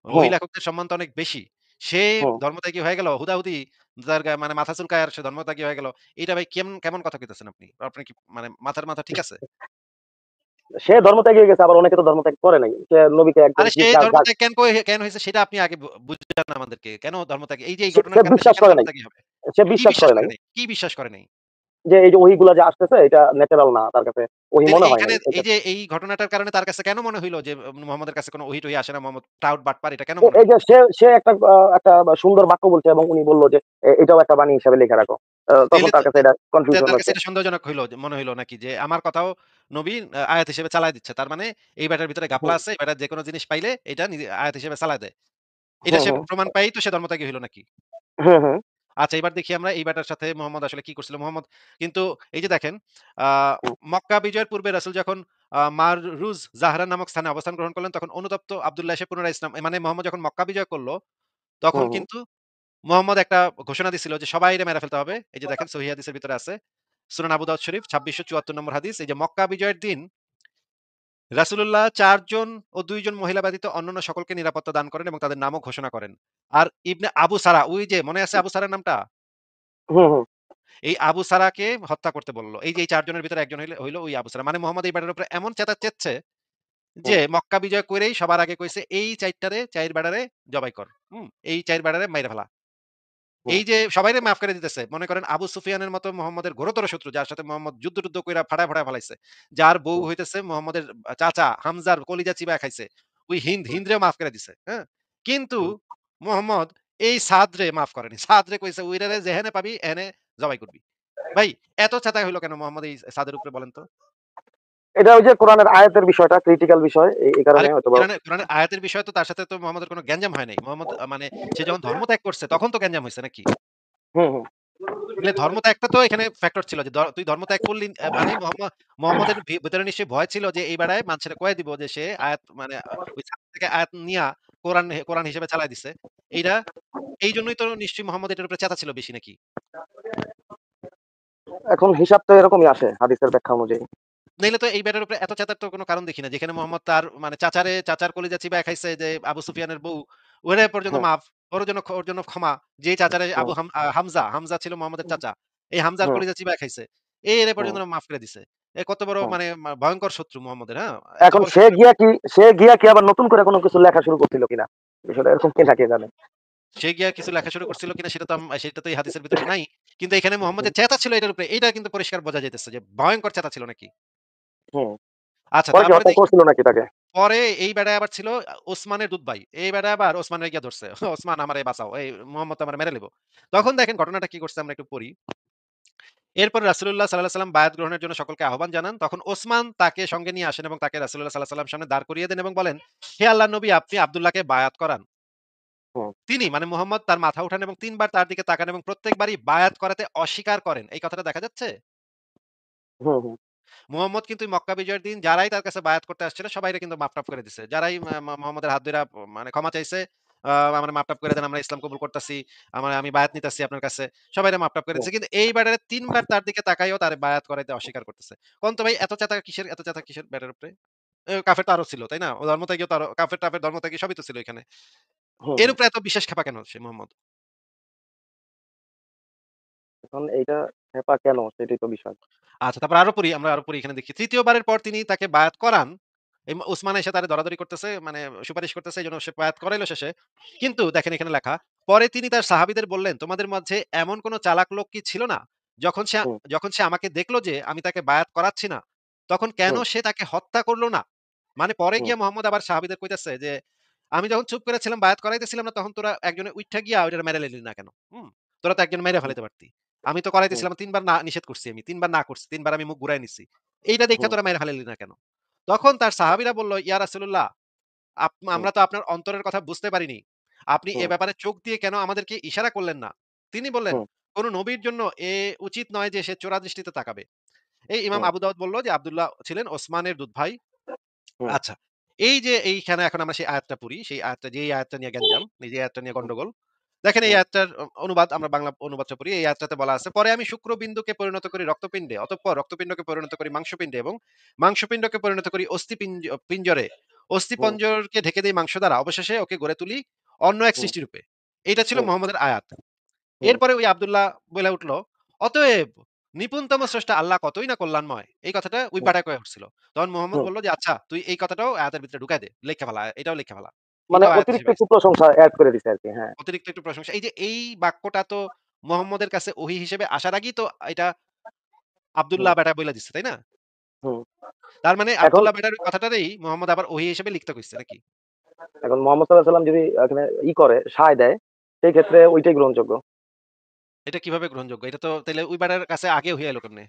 ওহী হুম, লেখকদের সম্মান তো অনেক বেশি। সে হুম। ধর্মত্যাগী হয়ে গেল হুদাহুদি তার মানে মাথা চুলকায় আর সে ধর্মত্যাগী হয়ে গেল। এইটা ভাই কেমন কথা কইতেছেন আপনি? আপনার কি মানে মাথা ঠিক আছে? সে ধর্মত্যাগী হয়ে গেছে আবার অনেকে তো ধর্মত্যাগ করে নাই। সে নবীকে একদম আরে জি সে যা যা ধর্মত্যাগ কেন হইছে সেটা আপনি আগে বুঝান আমাদেরকে। কেন ধর্মত্যাগী? এই যে এই সে ঘটনার কারণে সে বিশ্বাস কেন করে নাই। ধর্মত্যাগী হবে? সে কি বিশ্বাস বিশ্বাস করে করে নাই। নাই? কি বিশ্বাস করে নাই? যে এই যে ওহীগুলা যে আসতেছে এটা ন্যাচারাল না তার কাছে। ওহী তাইলে মনে হয় এইখানে নাই। এই এটা যে এই ঘটনাটার কারণে তার কাছে কেন মনে হইল যে মুহাম্মদের কাছে কোন ওহী-টহী আসে না, মুহাম্মদ টাউট বাটপার এটা কেন মনে এই হইল? যে সে একটা সুন্দর বাক্য বলছে এবং উনি বলল যে এটাও একটা বাণী হিসাবে লিখে রাখো। তখন তাইলে তো তার কাছে এটা কনফিউশন তার কাছে হচ্ছে। এটা সন্দেহজনক হইলো যে মনে হইলো নাকি যে আমার কথাও নবী আয়াত হিসেবে চালায় দিচ্ছে। তার মানে এই বেটার ভিতরে ঘাপলা হুম, আছে। বেটা যেকোনো জিনিস পাইলে এটা নিজে আয়াত হিসেবে চালায় দেয়। এটা হুম, সে হুম, প্রমাণ পাইই তো সে ধর্মত্যাগী হইল নাকি? হুম, হুম। আচ্ছা এবার দেখি আমরা এই ব্যাটার সাথে মোহাম্মদ আসলে কি করছিল? মোহাম্মদ কিন্তু এই যে দেখেন আ হুম, মক্কা বিজয়ের পূর্বে রাসূল যখন মাররুজ জাহরা নামক স্থানে অবস্থান গ্রহণ করলেন তখন অনুতপ্ত আব্দুল্লাহ এসে পুনরায় ইসলাম মানে মোহাম্মদ যখন মক্কা বিজয় করল তখন হুম, হুম, কিন্তু মোহাম্মদ একটা ঘোষণা দিছিল যে সবাইরে মেরে ফেলতে হবে। এই যে দেখেন সহিহ হাদিসের ভিতরে আছে। সুনান আবু দাউদ শরীফ ২৬৭৪ নম্বর হাদিস। এই যে মক্কা বিজয়ের দিন রাসূলুল্লাহ ৪ জন ও ২ জন মহিলা ব্যতীত অন্যান্য সকলকে নিরাপত্তা দান করেন এবং তাদের নামও ঘোষণা করেন। আর ইবনে আবু সারা ওই যে মনে আছে আবু সারার নামটা? হুম, হুম, এই আবু সারাকে হত্যা করতে বলল। এই যে এই ৪ জনের ভিতরে একজন হইল ওই আবু সারা। মানে মোহাম্মদ এই বেটার উপরে এমন চেঁচাচ্ছে যে হুম, মক্কা বিজয় কইরেই সবার আগে কইছে এই ৪ টারে ৪ বেড়ারে জবাই কর। এই ৪ বেড়ারে মাইরা ফেলা। হুম, এই যে সবাইরে মাফ করে দিতেছে। মনে করেন আবু সুফিয়ানের মতো মোহাম্মদের ঘোরতর শত্রু যার সাথে মোহাম্মদ যুদ্ধ-টুদ্ধ কইরা ফাটায় ফালাইছে। যার বউ হুম, হইতেছে মোহাম্মদের চাচা হামজার কলিজা চিবায় খাইছে। ওই হিন্দরেও মাফ করে দিছে। হ্যাঁ? কিন্তু হুম। মোহাম্মদ এই সাদরে মাফ করেনি। সাদরে কইছে ওইটারে যেহেনে পাবি এহেনে জবাই করবি। ভাই এত চেঁচাই হইল কেন মোহাম্মদ এই সাদের উপরে বলেন তো? এটা ওই যে কোরআনের আয়াতের বিষয়টা ক্রিটিক্যাল বিষয়। এই কারণে আরে হয়তোবা কোরআনের আয়াতের বিষয় তো তার সাথে তো মোহাম্মদের কোন গ্যাঞ্জাম হয় নাই। মোহাম্মদ মানে সে যখন ধর্ম ত্যাগ করছে তখন তো গ্যাঞ্জাম হইছে নাকি? হুম, হুম, তাহলে ধর্মত্যাগটা তো এখানে ফ্যাক্টর ছিল যে তুই ধর্মত্যাগ করলি মানে মোহাম্মদের ভিতরে নিশ্চয়ই ভয় ছিল যে এই বেড়ায় মানুষেরা কয়ে দিব যে সে আয়াত মানে ওই ছাদ থেকে আয়াত নিয়া কোরআন হিসেবে চালায় দিছে। এইটা এইজন্যই তো নিশ্চয়ই মোহাম্মদ এটার উপরে চেতা ছিল বেশি নাকি? এখন হিসাব তো এরকমই আসে হাদিসের ব্যাখ্যা অনুযায়ী। নাইলে তো এই বেটার উপরে এত চেতার তো কোনো কারণ দেখি না। যেখানে মোহাম্মদ তার মানে চাচার কলিজা চিবায় খাইছে যে আবু সুফিয়ানের বউ, ওরে পর্যন্ত হুম, মাফ। ওর জন্য ক্ষমা। যেই চাচারে হুম, আবু হাম আ হামজা ছিল মোহাম্মদের চাচা। এই হামজার হুম, কলিজা চিবায় খাইছে। এরে হুম, পর্যন্ত মাফ করে দিছে। কত বড় হুম। মানে ভয়ংকর শত্রু মোহাম্মদের, হ্যাঁ? এত এখন বড় শত্রু সে গিয়া কি আবার নতুন করে কোনো কিছু লেখা শুরু করছিল কিনা? বিষয়টা এরকম কিনা কে জানে? সে গিয়া কিছু লেখা শুরু করছিল কিনা সেটা তো এই হাদিসের ভিতরে নাই। কিন্তু এখানে মোহাম্মদ হুম, যে চেতা ছিল এটার উপরে, এইটা কিন্তু পরিষ্কার বোঝা যাইতেছে যে ভয়ংকর চেতা ছিল নাকি। হুম। আচ্ছা পরে কি তারপরে হত্যা দেখি করছিল নাকি তাকে? পরে এই বেড়ায় আবার ছিল ওসমানের দুধ ভাই। এই বেড়ায় আবার ওসমানের গিয়া ধরছে। ওসমান আমারে বাঁচাও। এই মোহাম্মদ তো আমারে মেরে লইব। তখন দেখেন ঘটনাটা কি করছে আমরা একটু পড়ি। এরপর রাসূলুল্লাহ সাল্লাল্লাহু আলাইহি ওয়াসাল্লাম বায়াত গ্রহণের জন্য সকলকে আহ্বান জানান। তখন ওসমান তাকে সঙ্গে নিয়ে আসেন এবং তাকে রাসূলুল্লাহ সাল্লাল্লাহু আলাইহি ওয়াসাল্লাম সামনে দাঁড় করিয়ে দেন এবং বলেন, "হে আল্লাহর নবী আপনি আব্দুল্লাহকে বায়াত করান।" হুম, তিনি মানে মুহাম্মদ তার মাথা উঠান এবং ৩ বার তার দিকে তাকান এবং প্রত্যেকবারই বায়াত করাতে অস্বীকার করেন। এই কথাটা দেখা যাচ্ছে? হুম, হুম, মুহাম্মদ কিন্তু মক্কা বিজয়ের দিন যারাই তার কাছে বায়াত করতে আসছিল সবাইরে কিন্তু মাফ-টাফ করে দিছে। যারাই মুহাম্মদের হাত ধইরা মানে ক্ষমা চাইছে, "আমরা মাফ-টাফ করে দেন, আমরা ইসলাম কবুল করতাছি। আমি বায়াত নিতাছি আপনার কাছে।" সবাইরে মাফ-টাফ করে হুম। দিছে। কিন্তু এই বেটারে ৩ বার তার দিকে তাকাইয়াও তারে বায়াত করাইতে অস্বীকার করতেছে। কোন তো ভাই এত চেতা কিসের বেটার উপরে? কাফের তো আরো ছিল, তাই না? ও ধর্মত্যাগীও তো আরো কাফের-টাফের ধর্মত্যাগী সবই তো ছিল এখানে। হুম, এর হুম। উপরে এত বিশ্বাস খেপা কেন সে মুহাম্মদ? এখন এইটা হেপা কেন সেটাই তো বিষয়। আচ্ছা, তারপর আরো পড়ি এখানে দেখি। ৩য় বারের পর তিনি তাকে বায়াত করান। উসমান এসে তারে দরাদরি করতেছে, মানে সুপারিশ করতেছে এজন্য সে বায়াত করাইল শেষে। কিন্তু দেখেন এখানে লেখা, পরে তিনি তার সাহাবীদের বললেন, "তোমাদের মাঝে এমন কোন চালাক লোক কি ছিল না? যখন সে হুম, যখন সে আমাকে দেখল যে আমি তাকে বায়াত করাচ্ছি না, তখন কেন হুম, সে তাকে হত্যা করল না?" মানে পরে হুম, গিয়ে মোহাম্মদ আবার সাহাবীদের কইতেছে যে, "আমি যখন চুপ করেছিলাম বায়াত করাইতেছিলাম না তখন তোরা একজনে উইঠা গিয়া ওইটারে মেরে লাইলি না কেন? তোরা তো একজন মেরে হুম, ফেলাইতে পারতি। আমি তো হুম, করাইতেছিলাম ৩ বার না নিষেধ করছি আমি। ৩ বার না করছি। ৩ বার আমি মুখ ঘুরায় নিছি। এইটা দেইখা হুম, তোরা মাইরা ফালাইলি না কেন?" তখন তার সাহাবীরা বলল, "ইয়া রাসূলুল্লাহ হুম, আমরা তো আপনার অন্তরের কথা বুঝতে পারিনি। আপনি এ হুম, ব্যাপারে চোখ দিয়ে কেন আমাদেরকে ইশারা করলেন না?" তিনি বললেন, হুম, "কোন নবীর জন্য উচিত নয় যে সে চোরা দৃষ্টিতে তাকাবে।" এই ইমাম হুম, আবু দাউদ বলল যে আব্দুল্লাহ ছিলেন ওসমানের দুধ ভাই। হুম, আচ্ছা। এই যে এইখানে এখন আমরা সেই আয়াতটা পড়ি। সেই আয়াতটা যেই আয়াতটা নিয়ে গ্যাঞ্জাম, এই যে আয়াতটা নিয়ে গন্ডগোল। দেখেন এই হুম, আয়াতটার অনুবাদ আমরা বাংলা অনুবাদটা পড়ি। এই আয়াতটাতে বলা আছে, "পরে আমি শুক্রবিন্দুকে পরিণত করি রক্তপিণ্ডে, অতঃপর রক্তপিণ্ডকে পরিণত করি মাংসপিণ্ডে এবং মাংসপিণ্ডকে পরিণত করি পিঞ্জরে। হুম, অস্থিপঞ্জরকে ঢেকে দেই মাংস দ্বারা। অবশেষে ওকে গড়ে তুলি অন্য এক হুম, সৃষ্টিরূপে।" এইটা ছিল হুম, মুহাম্মদের আয়াত। হুম, এরপরে ওই আব্দুল্লাহ বইলা উঠল, "অতএব নিপুণতম স্রষ্টা আল্লাহ কতই না কল্যাণময়।" এই কথাটা ওই হুম, বেটা কয়ে উঠছিল। তখন মুহাম্মদ হুম। বলল যে, "আচ্ছা তুই এই কথাটাও আয়াতের ভিতরে ঢুকায় দে। লিখে ফেলা। এটাও লিখে ফেলা। মানে এটাও আয়াত অতিরিক্ত হিসেবে একটু আইছে।" প্রশংসা এড করে দিছে আরকি। হ্যাঁ। অতিরিক্ত একটু প্রশংসা। এই যে এই বাক্যটা তো মুহাম্মদের কাছে ওহী হিসেবে আসার আগেই তো এটা হুম, আব্দুল্লাহ বেটা বইলা দিছে, তাই না? হুম। তার মানে এখন আব্দুল্লাহ বেটার ওই কথাটারেই মুহাম্মদ আবার ওহী হিসেবে লিখতে কইছে নাকি? এখন মোহাম্মদ সাল্লাল্লাহু আলাইহি সাল্লাম যদি এখানে করে সায় দেয়, সেই ক্ষেত্রে ঐটাই গ্রহণযোগ্য। এটা কিভাবে গ্রহণযোগ্য? এটা তো তাইলে ওই বেটার কাছে আগে ওহী আইলো কেমনে?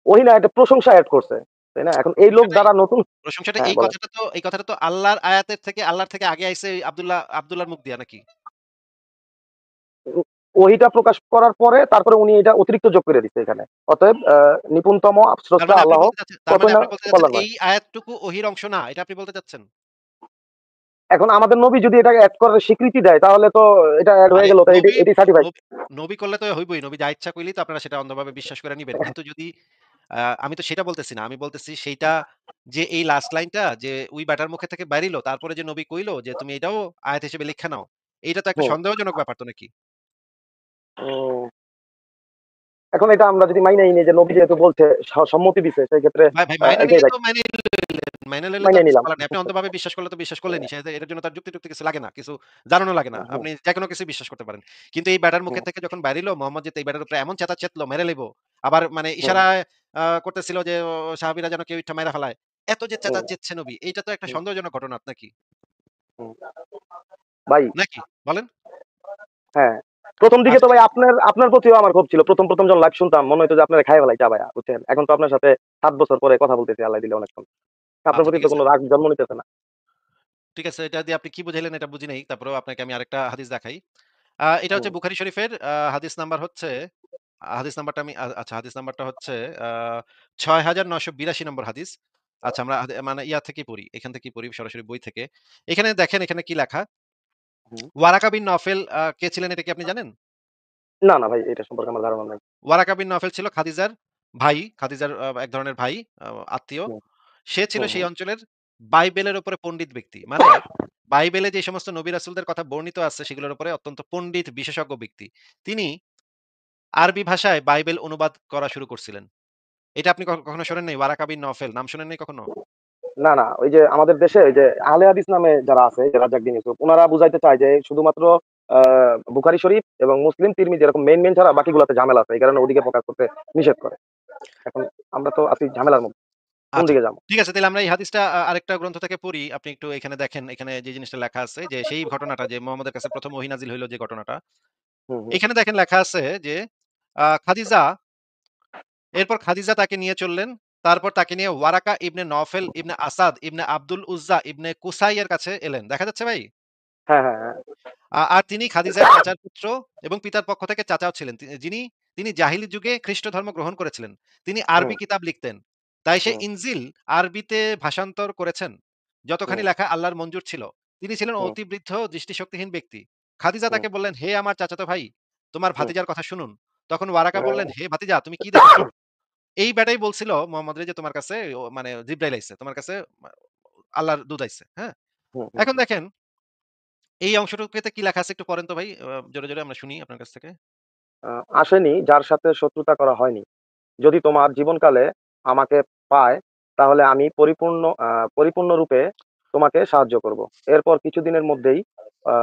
ওহি না একটা প্রশংসা এড করছে। তাই না? এখন এই লোক প্রশংসাটা দ্বারা নতুন প্রশংসাটা হ্যাঁ, বলেন। এই কথাটা তো আল্লাহর থেকে আগে আইছে আব্দুল্লাহর মুখ দিয়া নাকি? উ ওহিটা প্রকাশ করার পরে তারপরে উনি এটা অতিরিক্ত যোগ করে দিচ্ছে এখানে। অতএব নিপুণতম তার স্রষ্টা মানে আপনি আল্লাহ বলতে চাচ্ছেন কতই না কল্যাণ করে। এই আয়াতটুকু ওহির অংশ না। এটা আপনি বলতে চাচ্ছেন? এখন আমাদের নবী যদি এটাকে এড করার স্বীকৃতি দেয় তাহলে তো এটা এড আরে হয়ে গেল। তো নবী এটি সার্টিফাইড। নবী নবী করলে তো হইবই। নবী যা ইচ্ছা কইলেই তো আপনারা সেটা অন্ধভাবে বিশ্বাস করে নিবেন। কিন্তু যদি আমি তো সেটা বলতেছি না। আমি বলতেছি সেইটা যে এই লাস্ট লাইনটা যে ওই ব্যাটার মুখে থেকে বাইরিলো তারপরে যে নবী কইলো যে তুমি এটাও আয়াত হিসেবে লিখা নাও। এইটা তো একটা হুম। সন্দেহজনক ব্যাপার তো নাকি? উম এখন এটা আমরা যদি মাইনাই নিই যে নবী যেহেতু বলছে সম্মতি দিছে সেই ক্ষেত্রে ভাই মাইনা নিলে এটাই রাইট। তো মাইনাই নিলেন। মাইনা নিলে তো আর মাইনাই কিছু নিলাম। বলার নেই। আপনি অন্ধভাবে বিশ্বাস করলে তো বিশ্বাস করলেনই। এটার জন্য তার যুক্তি-টুক্তি কিছু লাগে না। কিছু জানানো লাগে না। হুম, আপনি যেকোনো কিছুই বিশ্বাস করতে পারেন। কিন্তু এই ব্যাটার মুখে হুম, থেকে যখন বাইরিলো মোহাম্মদ যে এই ব্যাটার উপরে এমন চেতা চেতলো মেরে লইবো। আবার মানে হুম, ইশারায় করতেছিল যে সাহাবীরা যেন কেউ ইটটা মাইরা ফেলায়। এত যে চেতা হুম, চেতছে নবী, এইটা তো একটা হুম, সন্দেহজনক ঘটনা নাকি? হুম। ভাই, নাকি? বলেন? হ্যাঁ। ১ম দিকে আচ্ছা তো ঠিক ভাই আছে। আপনার প্রতিও আমার ক্ষোভ ছিল। ১ম যখন লাইভ শুনতাম মনে হইতো যে আপনারা খাইয়া ফেলাই চা ভাইয়া, বুঝছেন? এখন তো আপনার সাথে ৭ বছর পরে কথা বলতেছি আল্লাহ দিলে অনেকক্ষণ। আপনার আচ্ছা প্রতি ঠিক তো আছে। কোন রাগ জন্ম নিতেছে না। ঠিক আছে। এটা দিয়ে আপনি কি বুঝাইলেন এটা বুঝি নাই। তারপরেও আপনাকে আমি আরেকটা হাদিস দেখাই। এটা হুম, হচ্ছে বুখারী শরীফের হাদিস নাম্বার হচ্ছে হাদিস নাম্বারটা আমি আচ্ছা হাদিস নাম্বারটা হচ্ছে আ ৬৯৮২ নম্বর হাদিস। আচ্ছা আমরা মানে ইয়া থেকেই পড়ি। এখান থেকেই পড়ি সরাসরি বই থেকে। এখানে দেখেন এখানে কি লেখা? হুম। ওয়ারাকা বিন নওফেল কে ছিলেন এটা কি আপনি জানেন? না, না ভাই এটা সম্পর্কে আমার ধারণা নাই। ওয়ারাকা বিন নওফেল ছিল খাদিজার ভাই। খাদিজার এক ধরনের ভাই, আত্মীয়। হুম, সে ছিল হুম, সেই হুম, অঞ্চলের বাইবেলের উপরে পণ্ডিত ব্যক্তি। মানে বাইবেলে যে সমস্ত নবী রাসূলদের কথা বর্ণিত আছে সেগুলোর উপরে অত্যন্ত পণ্ডিত বিশেষজ্ঞ ব্যক্তি। তিনি আরবি ভাষায় বাইবেল অনুবাদ করা শুরু করছিলেন। এটা আপনি কখনো শোনেন নাই? ওয়ারাকা বিন নওফেল নাম শোনেন নাই কখনো? না, না ওই যে আমাদের দেশে ওই যে আহলে হাদিস নামে যারা আছে, যে রাজ্জাক বিন ইউসুফ উনারা বুঝাইতে চায় যে শুধুমাত্র আ বুখারী শরীফ এবং মুসলিম, তিরমিজি এরকম মেইন ছাড়া বাকিগুলাতে ঝামেলা আছে। এই কারণে ওদিকে প্রকাশ করতে নিষেধ করে। এখন আমরা তো আছি ঝামেলার মধ্যে। কোন আচ্ছা। দিকে যাবো? ঠিক আছে তাইলে আমরা এই হাদিসটা আরেকটা গ্রন্থ থেকে পড়ি। আপনি একটু এখানে দেখেন, এখানে যে জিনিসটা লেখা আছে যে সেই ঘটনাটা যে মুহাম্মদের কাছে ১ম ওহী নাজিল হইল যে ঘটনাটা। হুম, হুম, এখানে দেখেন লেখা আছে যে খাদিজা এরপর খাদিজা তাকে নিয়ে চললেন। তারপর তাকে নিয়ে ওয়ারাকা ইবনে নওফেল ইবনে আসাদ ইবনে আব্দুল উজ্জা ইবনে কুসাই এর কাছে এলেন। দেখা যাচ্ছে ভাই? হ্যাঁ, হ্যাঁ, হ্যাঁ। আর তিনি খাদিজার চাচার পুত্র এবং পিতার পক্ষ থেকে চাচাও ছিলেন। তিনি জাহিলি যুগে খ্রিষ্ট ধর্ম গ্রহণ করেছিলেন। তিনি হুম, আরবি কিতাব লিখতেন। তাই সে হুম, ইনজিল আরবিতে ভাষান্তর করেছেন। যতখানি হুম, লেখা আল্লাহর মঞ্জুর ছিল। তিনি ছিলেন হুম, অতি বৃদ্ধ দৃষ্টিশক্তিহীন ব্যক্তি। খাদিজা হুম, তাকে বললেন, "হে আমার চাচাতো ভাই, তোমার হুম, ভাতিজার কথা শুনুন।" তখন ওয়ারাকা বললেন, হুম, "হে ভাতিজা তুমি কি দেখেছ?" এই বেটাই বলছিল মোহাম্মদরে যে তোমার কাছে মানে জিব্রাইল আইছে। তোমার কাছে মা আল্লাহর দূত আইছে। হ্যাঁ? হুম, হুম। এখন দেখেন এই অংশটুকুতে কি লেখা আছে একটু পড়েন তো ভাই। জোরে আমরা শুনি আপনার কাছ থেকে। আ আসেনি যার সাথে শত্রুতা করা হয়নি। যদি তোমার জীবনকালে আমাকে পায়, তাহলে আমি পরিপূর্ণরূপে তোমাকে সাহায্য করব। এরপর কিছুদিনের মধ্যেই আ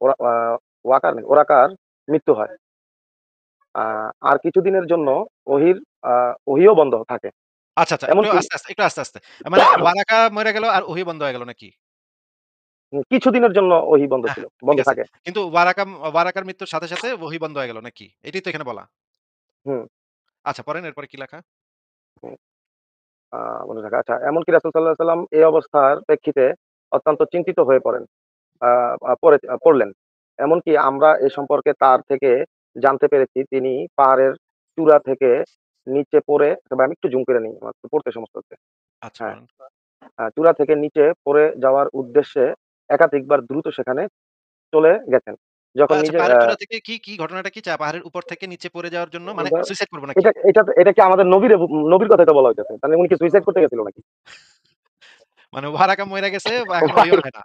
ওরা ওরাকার মৃত্যু হয়। আ আর কিছুদিনের জন্য ওহির আ ওহিও বন্ধ থাকে। আচ্ছা, এমনকি একটু আস্তে। মানে ওয়ারাকা মইরা গেল আর ওহী বন্ধ হয়ে গেল নাকি? কিছুদিনের জন্য ওহি বন্ধ হ্যাঁ, ছিল। ঠিক বন্ধ আছে। থাকে। কিন্তু ওয়ারাকার মৃত্যুর সাথে ওহী বন্ধ হয়ে গেল নাকি? এটাই তো এখানে বলা। হুম, আচ্ছা পড়েন এরপরে কি লেখা? হুম। আ বন্ধ থাকে। আচ্ছা এমনকি রাসূল সাল্লাল্লাহু আলাইহি ওয়াসাল্লাম এই অবস্থার প্রেক্ষিতে অত্যন্ত চিন্তিত হয়ে পড়েন। আ আ পড়ে পড়লেন। এমনকি আমরা এ সম্পর্কে তার থেকে জানতে পেরেছি তিনি পাহাড়ের চূড়া থেকে নিচে পড়ে, তবে আমি একটু জুম করে নিই, আমার একটু পড়তে সমস্যা হচ্ছে। আচ্ছা হ্যাঁ, পড়েন। চূড়া থেকে নিচে পড়ে যাওয়ার উদ্দেশ্যে একাধিকবার দ্রুত সেখানে চলে গেছেন। যখন আচ্ছা নিজে পাহাড়ের চূড়া থেকে কি ঘটনাটা কি? পাহাড়ের উপর থেকে নিচে পড়ে যাওয়ার জন্য মানে সুইসাইড করব নাকি? এটা কি আমাদের নবীর কথাই তো বলা হইতেছে। তাহলে উনি কি সুইসাইড করতে গেছিল নাকি? মানে ওয়ারাকা মইরা গেছে এখন ভাই, ওহিও হয় না।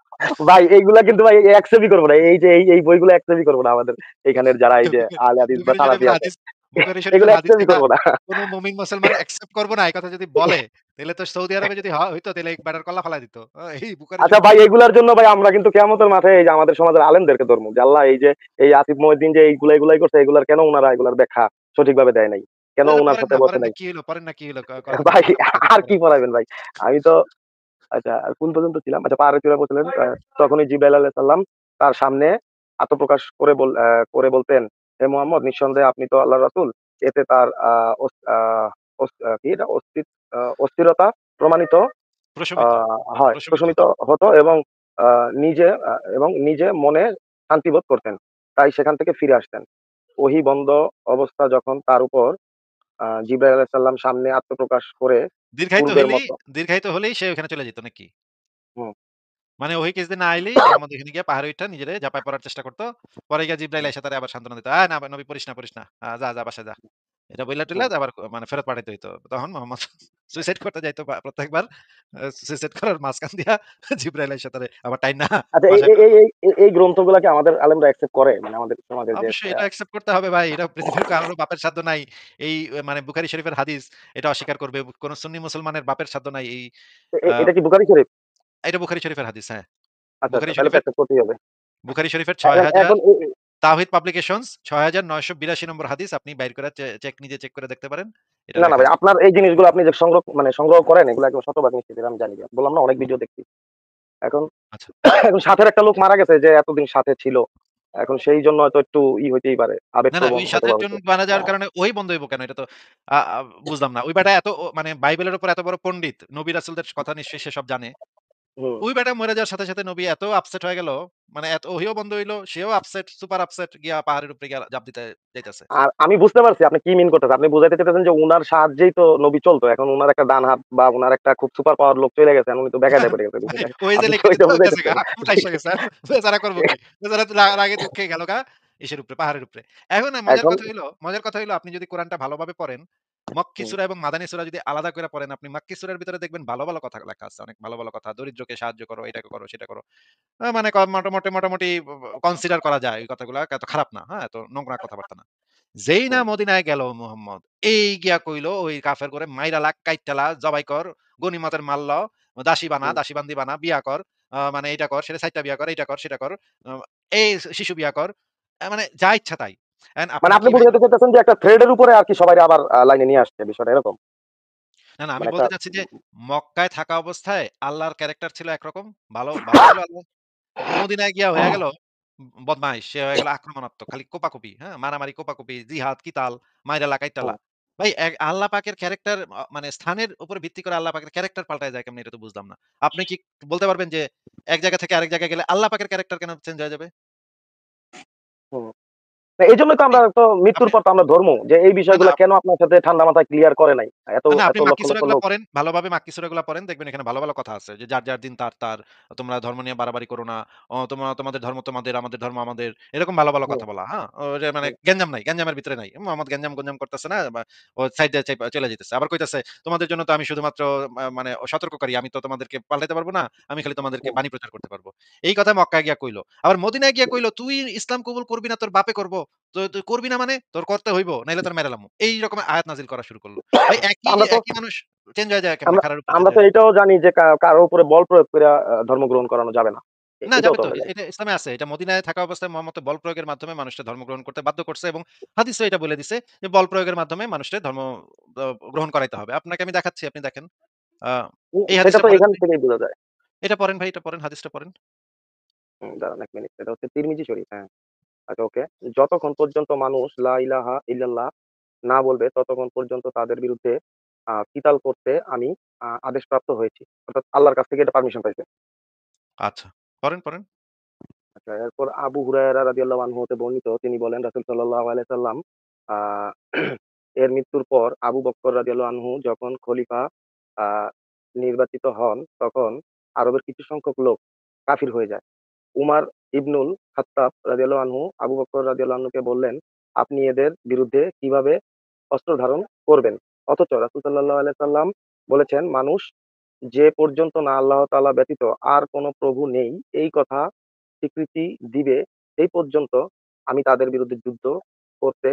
ভাই এইগুলা কিন্তু ভাই অ্যাকসেপ্টই করব না। এই যে এই বইগুলো অ্যাকসেপ্টই করব না আমাদের এখানের যারা এই যে আহলে হাদিস বা সালাফি আছে। এগুলো বুখারী শরীফের অ্যাকসেপ্টই হাদিসটা করব না। কোন মুমিন মুসলমান অ্যাকসেপ্ট করব না এই কথা যদি বলে, তাইলে তো সৌদি আরবে যদি হইতো তাইলে বেটার কল্লা ফালায় দিত। এই বুখারী আচ্ছা শরীফ ভাই থেকে এগুলার জন্য ভাই আমরা কিন্তু কিয়ামতের মাঠে এই যে আমাদের সমাজের আলেমদেরকে ধরবো। যে আল্লাহ এই যে এই আসিফ মহিউদ্দিন যে এগুলাই করছে, এগুলার কেন উনারা এগুলার ব্যাখ্যা সঠিকভাবে দেয় নাই? কেন আচ্ছা উনার সাথে বসে পড়েন না নাই? কি হলো করার ভাই দরকার নাই। আর কি পড়েন। পড়াবেন ভাই? আমি তো আচ্ছা কোন পর্যন্ত ছিলাম? আচ্ছা পাহাড়ের চূড়ায় পৌঁছলেন। তখনই জিবরাইল আলাইহিস সালাম তার সামনে আত্মপ্রকাশ করে বলতেন, "হে মুহাম্মদ নিঃসন্দেহে আপনি তো আল্লাহর রাসূল।" এতে তার আ অস আ অস আ কি এটা? অস্থিরতা প্রমাণিত আ প্রশমিত, হয়, প্রশমিত প্রশমিত হতো। হতো এবং আ নিজে মনে শান্তি বোধ করতেন। তাই সেখান থেকে ফিরে আসতেন। ওহী বন্ধ অবস্থা যখন তার উপর জিবরাইল আলাইহিস সালাম সামনে আত্মপ্রকাশ করে পূর্বের মতো দীর্ঘায়িত হলেই সে ওখানে চলে যেত নাকি? হুম, মানে ওহি কিছুদিন না আইলেই মোহাম্মদ ওখানে গিয়ে পাহাড়ে উইঠা নিজেরে ঝাঁপায় পড়ার চেষ্টা করত। পরে গিয়া জিবরাইল হুম, আইসা তারে আবার সান্ত্বনা দিত। না নবী পড়িস না, পড়িস না। যা, যা বাসায় যা।" এটা বইলা টইলা হুম। আবার মানে ফেরত পাঠাইতে হইতো। তখন মোহাম্মদ সুইসাইড করতে যাইতো প্রত্যেকবার। সুইসাইড করার মাঝখান দিয়া জিবরাইল আইসা তারে আবার টাইনা আচ্ছা এই বাসায় এই এই এই এই এই গ্রন্থগুলা কি আমাদের আলেমরা অ্যাকসেপ্ট করে? মানে আমাদের সমাজের যে অবশ্যই এটা অ্যাকসেপ্ট করতে হবে ভাই। এটা পৃথিবীর কারোর বাপের সাধ্য নাই। এই মানে বুখারী শরীফের হাদিস এটা অস্বীকার করবে। কোন সুন্নি মুসলমানের বাপের সাধ্য নাই এই আ এটা কি বুখারী শরীফ? এটা বুখারী শরীফের হাদিস, হ্যাঁ। আচ্ছা, বুখারী আচ্ছা তাহলে তো শরীফের অ্যাকসেপ্ট করতেই হবে। বুখারী শরীফের এখন ৬০০০ এখন তাওহীদ পাবলিকেশনস ৬৯৮২ নম্বর হাদিস আপনি বাইর করে নিজে চেক করে দেখতে পারেন। এটা না, না লেখা ভাই আছে। আপনার এই জিনিসগুলো আপনি যে সংগ্রহ করেন এগুলো একদম শতভাগ নিশ্চিত এটা আমি জানি। বললাম না অনেক ভিডিও দেখছি। এখন আচ্ছা। এখন সাথের একটা লোক মারা গেছে যে এতদিন সাথে ছিল। এখন সেই জন্য হয়তো একটু হইতেই পারে। না, না আবেগপ্রবণ ওই হয়তোবা ৭ জন হইছে। মারা যাওয়ার কারণে ওই বন্ধ হইব কেন? এটা তো আ আ বুঝলাম না। ওই বেটা এত মানে বাইবেলের উপর এত বড় পণ্ডিত, নবী রাসূলদের কথা নিশ্চয়ই সে সব জানে। হুম। ওই বেটা মরে যাওয়ার সাথে, সাথে নবী এত আপসেট হয়ে গেল, মানে এত ওহিও বন্ধ হইল, সেও আপসেট, সুপার আপসেট গিয়া পাহাড়ের উপরে গিয়া ঝাঁপ দিতে যাইতেছে। আর আমি বুঝতে পারছি আপনি কি মিন করতেছেন। আপনি বুঝাইতে চাইতেছেন যে উনার সাহায্যেই তো নবী চলতো। এখন উনার একটা ডান হাত বা উনার একটা খুব সুপার পাওয়ার লোক চলে গেছেন। উনি তো বেকায়দায় পড়ে গেছে ভাই বিষয়টা। ওই যে আপনি কি লিখে দিত ওইটা গেছে গা, বুঝাইতেছেন? উঠাইসা গেছে। বেচারা করব কি? বেচারা তো রাগে দুঃখে গেল গা ইসের উপরে, পাহাড়ের উপরে। এখন এখন মজার কথা হইলো আপনি যদি কোরআনটা ভালোভাবে পড়েন, মক্কি হুম, সূরা এবং মাদানী সূরা যদি আলাদা করে পড়েন, আপনি মাক্কি সূরার ভিতরে দেখবেন ভালো, ভালো কথা লেখা আছে। অনেক ভালো, ভালো কথা। দরিদ্রকে সাহায্য করো, এটাকে করো, সেটা করো। মানে মোটামুটি কনসিডার করা যায় এই কথাগুলা এত খারাপ না। হ্যাঁ? এত নোংরা কথাবার্তা না। যেই না হুম, মদিনায় গেল মুহাম্মদ, এই গিয়া কইলো ওই কাফের করে মাইরা লা, কাইট্টা লা, জবাই কর, গনিমতের মাল ল, দাসী বানা, হুম। দাসী বান্দি বানা, বিয়া কর। মানে এইটা কর, সেটা ৪ টা বিয়া কর, এইটা কর, সেটা কর। আ এই শিশু বিয়া কর। মানে যা ইচ্ছা তাই। মানে আপনার আপনি কি ভাই বুঝাইতে চাইতেছেন যে একটা থ্রেড এর উপরে আরকি সবাইরে আবার লাইনে নিয়ে আসছে বিষয়টা এরকম? না, না আমি মানে একটা বলতে চাচ্ছি যে মক্কায় থাকা অবস্থায় আল্লাহর ক্যারাক্টার ছিল একরকম। ভালো ছিল আল্লাহ। মদিনায় গিয়া হয়ে গেল বদমাইশ। সে হয়ে গেল আক্রমণাত্মক। খালি কোপাকুপি, হ্যাঁ? মারামারি, কোপাকুপি, জিহাদ, কিতাল, মাইরালা, কাইটালা। হুম। ভাই আল্লাহ পাকের ক্যারেক্টার মানে স্থানের উপরে ভিত্তি করে আল্লাহ পাকের ক্যারেক্টার পাল্টায় যায় কেমনে এটা তো বুঝলাম না। আপনি কি বলতে পারবেন যে এক জায়গা থেকে আরেক জায়গায় গেলে আল্লাহ পাকের ক্যারেক্টার কেন চেঞ্জ হয়ে যাবে? হুম। না এইজন্যই তো আপনি আমরা তো মৃত্যুর আপনি পর তো আমরা ধর্ম যে এই না, না বিষয়গুলা কেন আপনার সাথে ঠান্ডা মাথায় ক্লিয়ার করে নাই? এত না, এত আপনি লক্ষ, মাক্কি লক্ষ সূরাগুলা লোক পড়েন, ভালোভাবে মাক্কি সূরাগুলা পড়েন। দেখবেন এখানে ভালো, ভালো কথা আছে। যে যার দিন তার। তোমরা ধর্ম নিয়ে বাড়াবাড়ি করো না। তোমাদের ধর্ম তোমাদের, আমাদের ধর্ম আমাদের। এরকম ভালো, ভালো হুম, কথা বলা, হ্যাঁ? যে মানে হুম, গ্যাঞ্জাম নাই। গ্যাঞ্জামের ভিতরে নাই। মোহাম্মদ গ্যাঞ্জাম করতেছে না বা ও সাইড দিয়ে চলে যাইতেছে। আবার কইতেছে, "তোমাদের জন্য তো আমি শুধুমাত্র মানে সতর্ককারী। আমি তো তোমাদেরকে পাল্টাইতে পারব না। আমি খালি তোমাদেরকে হুম। বাণী প্রচার করতে পারব।" এই কথা মক্কায় গিয়া কইল। আবার মদিনায় গিয়া কইল, "তুই ইসলাম কবুল করবি না তোর বাপে করব। তুই করবি না মানে তোর করতে হইব। নাইলে তোর মেরে লামু।" এই রকম আয়াত নাজিল করা শুরু করল। ভাই আমরা তো একই মানুষ চেঞ্জ হয়ে যায় কেমনে? আমরা খাড়ার উপরে চেঞ্জ আমরা তো হয়ে যায়। এটাও জানি যে কারো উপরে বল প্রয়োগ কইরা ধর্ম গ্রহণ করানো যাবে না। না এটাও যাবে তো তো। আমরা জানি। এটা ইসলামে আছে। এটা মদিনায় থাকা অবস্থায় মুহাম্মদ বল প্রয়োগের মাধ্যমে মানুষকে ধর্ম গ্রহণ করতে বাধ্য করছে এবং হাদিসেও এটা বলে দিছে যে বল প্রয়োগের মাধ্যমে মানুষকে ধর্ম আ গ্রহণ করাইতে হবে। আপনাকে আমি দেখাচ্ছি, আপনি দেখেন। আ এই সেটা হাদিসটা তো পড়েন এখান ভাই। থেকেই বোঝা যায়। এটা পড়েন ভাই, এটা পড়েন, হাদিসটা পড়েন। দাঁড়ান ১ মিনিট। এটা হচ্ছে তিরমিজি শরীফ। হ্যাঁ, আচ্ছা ওকে। যতক্ষণ পর্যন্ত মানুষ লা ইলাহা ইল্লাল্লাহ না বলবে ততক্ষণ পর্যন্ত তাদের বিরুদ্ধে কিতাল করতে আমি আদেশপ্রাপ্ত হয়েছি। অর্থাৎ আল্লাহর কাছ থেকে এটা পারমিশন পাইছে। আচ্ছা। পড়েন। আচ্ছা, এরপর আবু হুরায়রা রাদিয়াল্লাহু আনহু হতে বর্ণিত তিনি বলেন রাসূল সাল্লাল্লাহু আলাইহি সাল্লাম আ এর মৃত্যুর পর আবু বকর রাদিয়াল্লাহু আনহু যখন খলিফা আ নির্বাচিত হন তখন আরবের কিছু সংখ্যক লোক কাফির হয়ে যায়। উমার ইবনুল খাত্তাব রাদিয়াল্লাহু আনহু আবু বকর রাদিয়াল্লাহু আনহুকে বললেন, "আপনি এদের বিরুদ্ধে কিভাবে অস্ত্র ধারণ করবেন?" অথচ রাসূল সাল্লাল্লাহু আলাইহি সাল্লাম বলেছেন, "মানুষ যে পর্যন্ত না আল্লাহ তাআলা ব্যতীত আর কোন প্রভু নেই এই কথা স্বীকৃতি দিবে সেই পর্যন্ত আমি তাদের বিরুদ্ধে যুদ্ধ করতে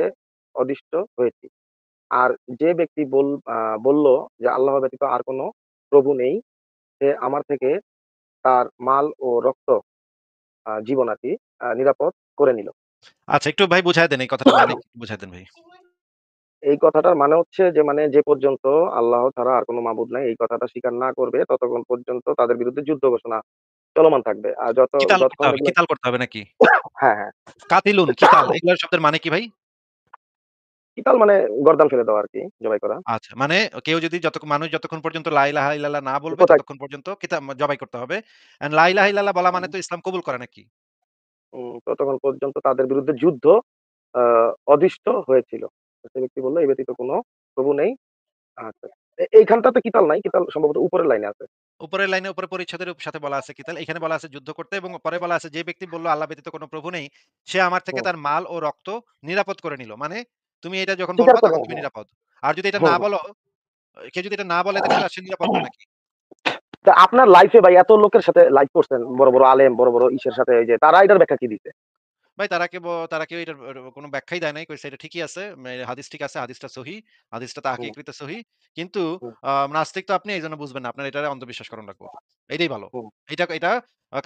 অদিষ্ট হয়েছি। আর যে ব্যক্তি বলল যে আল্লাহ ব্যতীত আর কোন প্রভু নেই, সে আমার থেকে তার মাল ও রক্ত জীবন আরকি নিরাপদ করে নিল।" আচ্ছা একটু ভাই বুঝায় দেন এই কথাটার মানে কি? একটু বুঝায় দেন ভাই। এই কথাটার মানে হচ্ছে যে মানে যে পর্যন্ত আল্লাহ ছাড়া আর কোন মাবুদ নাই এই কথাটা স্বীকার না করবে ততক্ষণ পর্যন্ত তাদের বিরুদ্ধে যুদ্ধ ঘোষণা চলমান থাকবে। আর যতক্ষণ এগুলো কিতাল করতে হবে নাকি? হ্যাঁ, হ্যাঁ। কাতিলুন, কিতাল এগুলার শব্দের মানে কি ভাই? কিতাল মানে গর্দান ফেলে দেওয়া আরকি, জবাই করা। আচ্ছা। মানে কেউ যদি মানুষ যতক্ষণ পর্যন্ত লা ইলাহা ইল্লাল্লাহ না বলবে কোথায় ততক্ষণ পর্যন্ত জবাই করতে হবে। এন্ড লা ইলাহা ইল্লাল্লাহ বলা মানে তো ইসলাম কবুল করা নাকি? ততক্ষণ পর্যন্ত তাদের বিরুদ্ধে যুদ্ধ আ অদিষ্ট হয়েছিল। সে ব্যক্তি বলল, "এ ব্যতীত কোন প্রভু নেই।" আচ্ছা। এইখানটাতে কিতাল নাই। কিতাল সম্ভবত উপরের লাইনে আছে। উপরের লাইনে উপরের পরিচ্ছেদের সাথে বলা আছে কিতাল। এখানে বলা আছে যুদ্ধ করতে এবং পরে বলা আছে যে ব্যক্তি বলল আল্লাহ ব্যতীত কোন প্রভু নেই, সে আমার থেকে হুম। তার মাল ও রক্ত নিরাপদ করে নিল। মানে তুমি এটা যখন স্বীকার বলবা করে তখন তুমি হ্যাঁ। নিরাপদ। আর যদি এটা হুম, না হুম। বলো, কেউ যদি এটা না বলে তাহলে সে নিরাপদ না নাকি? তা আপনার লাইফে ভাই এত লোকের সাথে লাইফ করছেন, বড়, বড় আলেম, বড়, বড় ইসের সাথে এই যে তারা এটার ব্যাখ্যা কি দিছে? ভাই তারা কেউ এটার কোন ব্যাখ্যাই দেয় নাই। কইছে এটা ঠিকই আছে। হাদিস ঠিক আছে। হাদিসটা সহিহ। হাদিসটা হুম, তাহকিকৃত সহিহ। কিন্তু হুম, নাস্তিক তো আপনি এইজন্য বুঝবেন না। আপনার এটারে অন্ধবিশ্বাস করণ লাগবো। এইটাই ভালো। হুম। এটা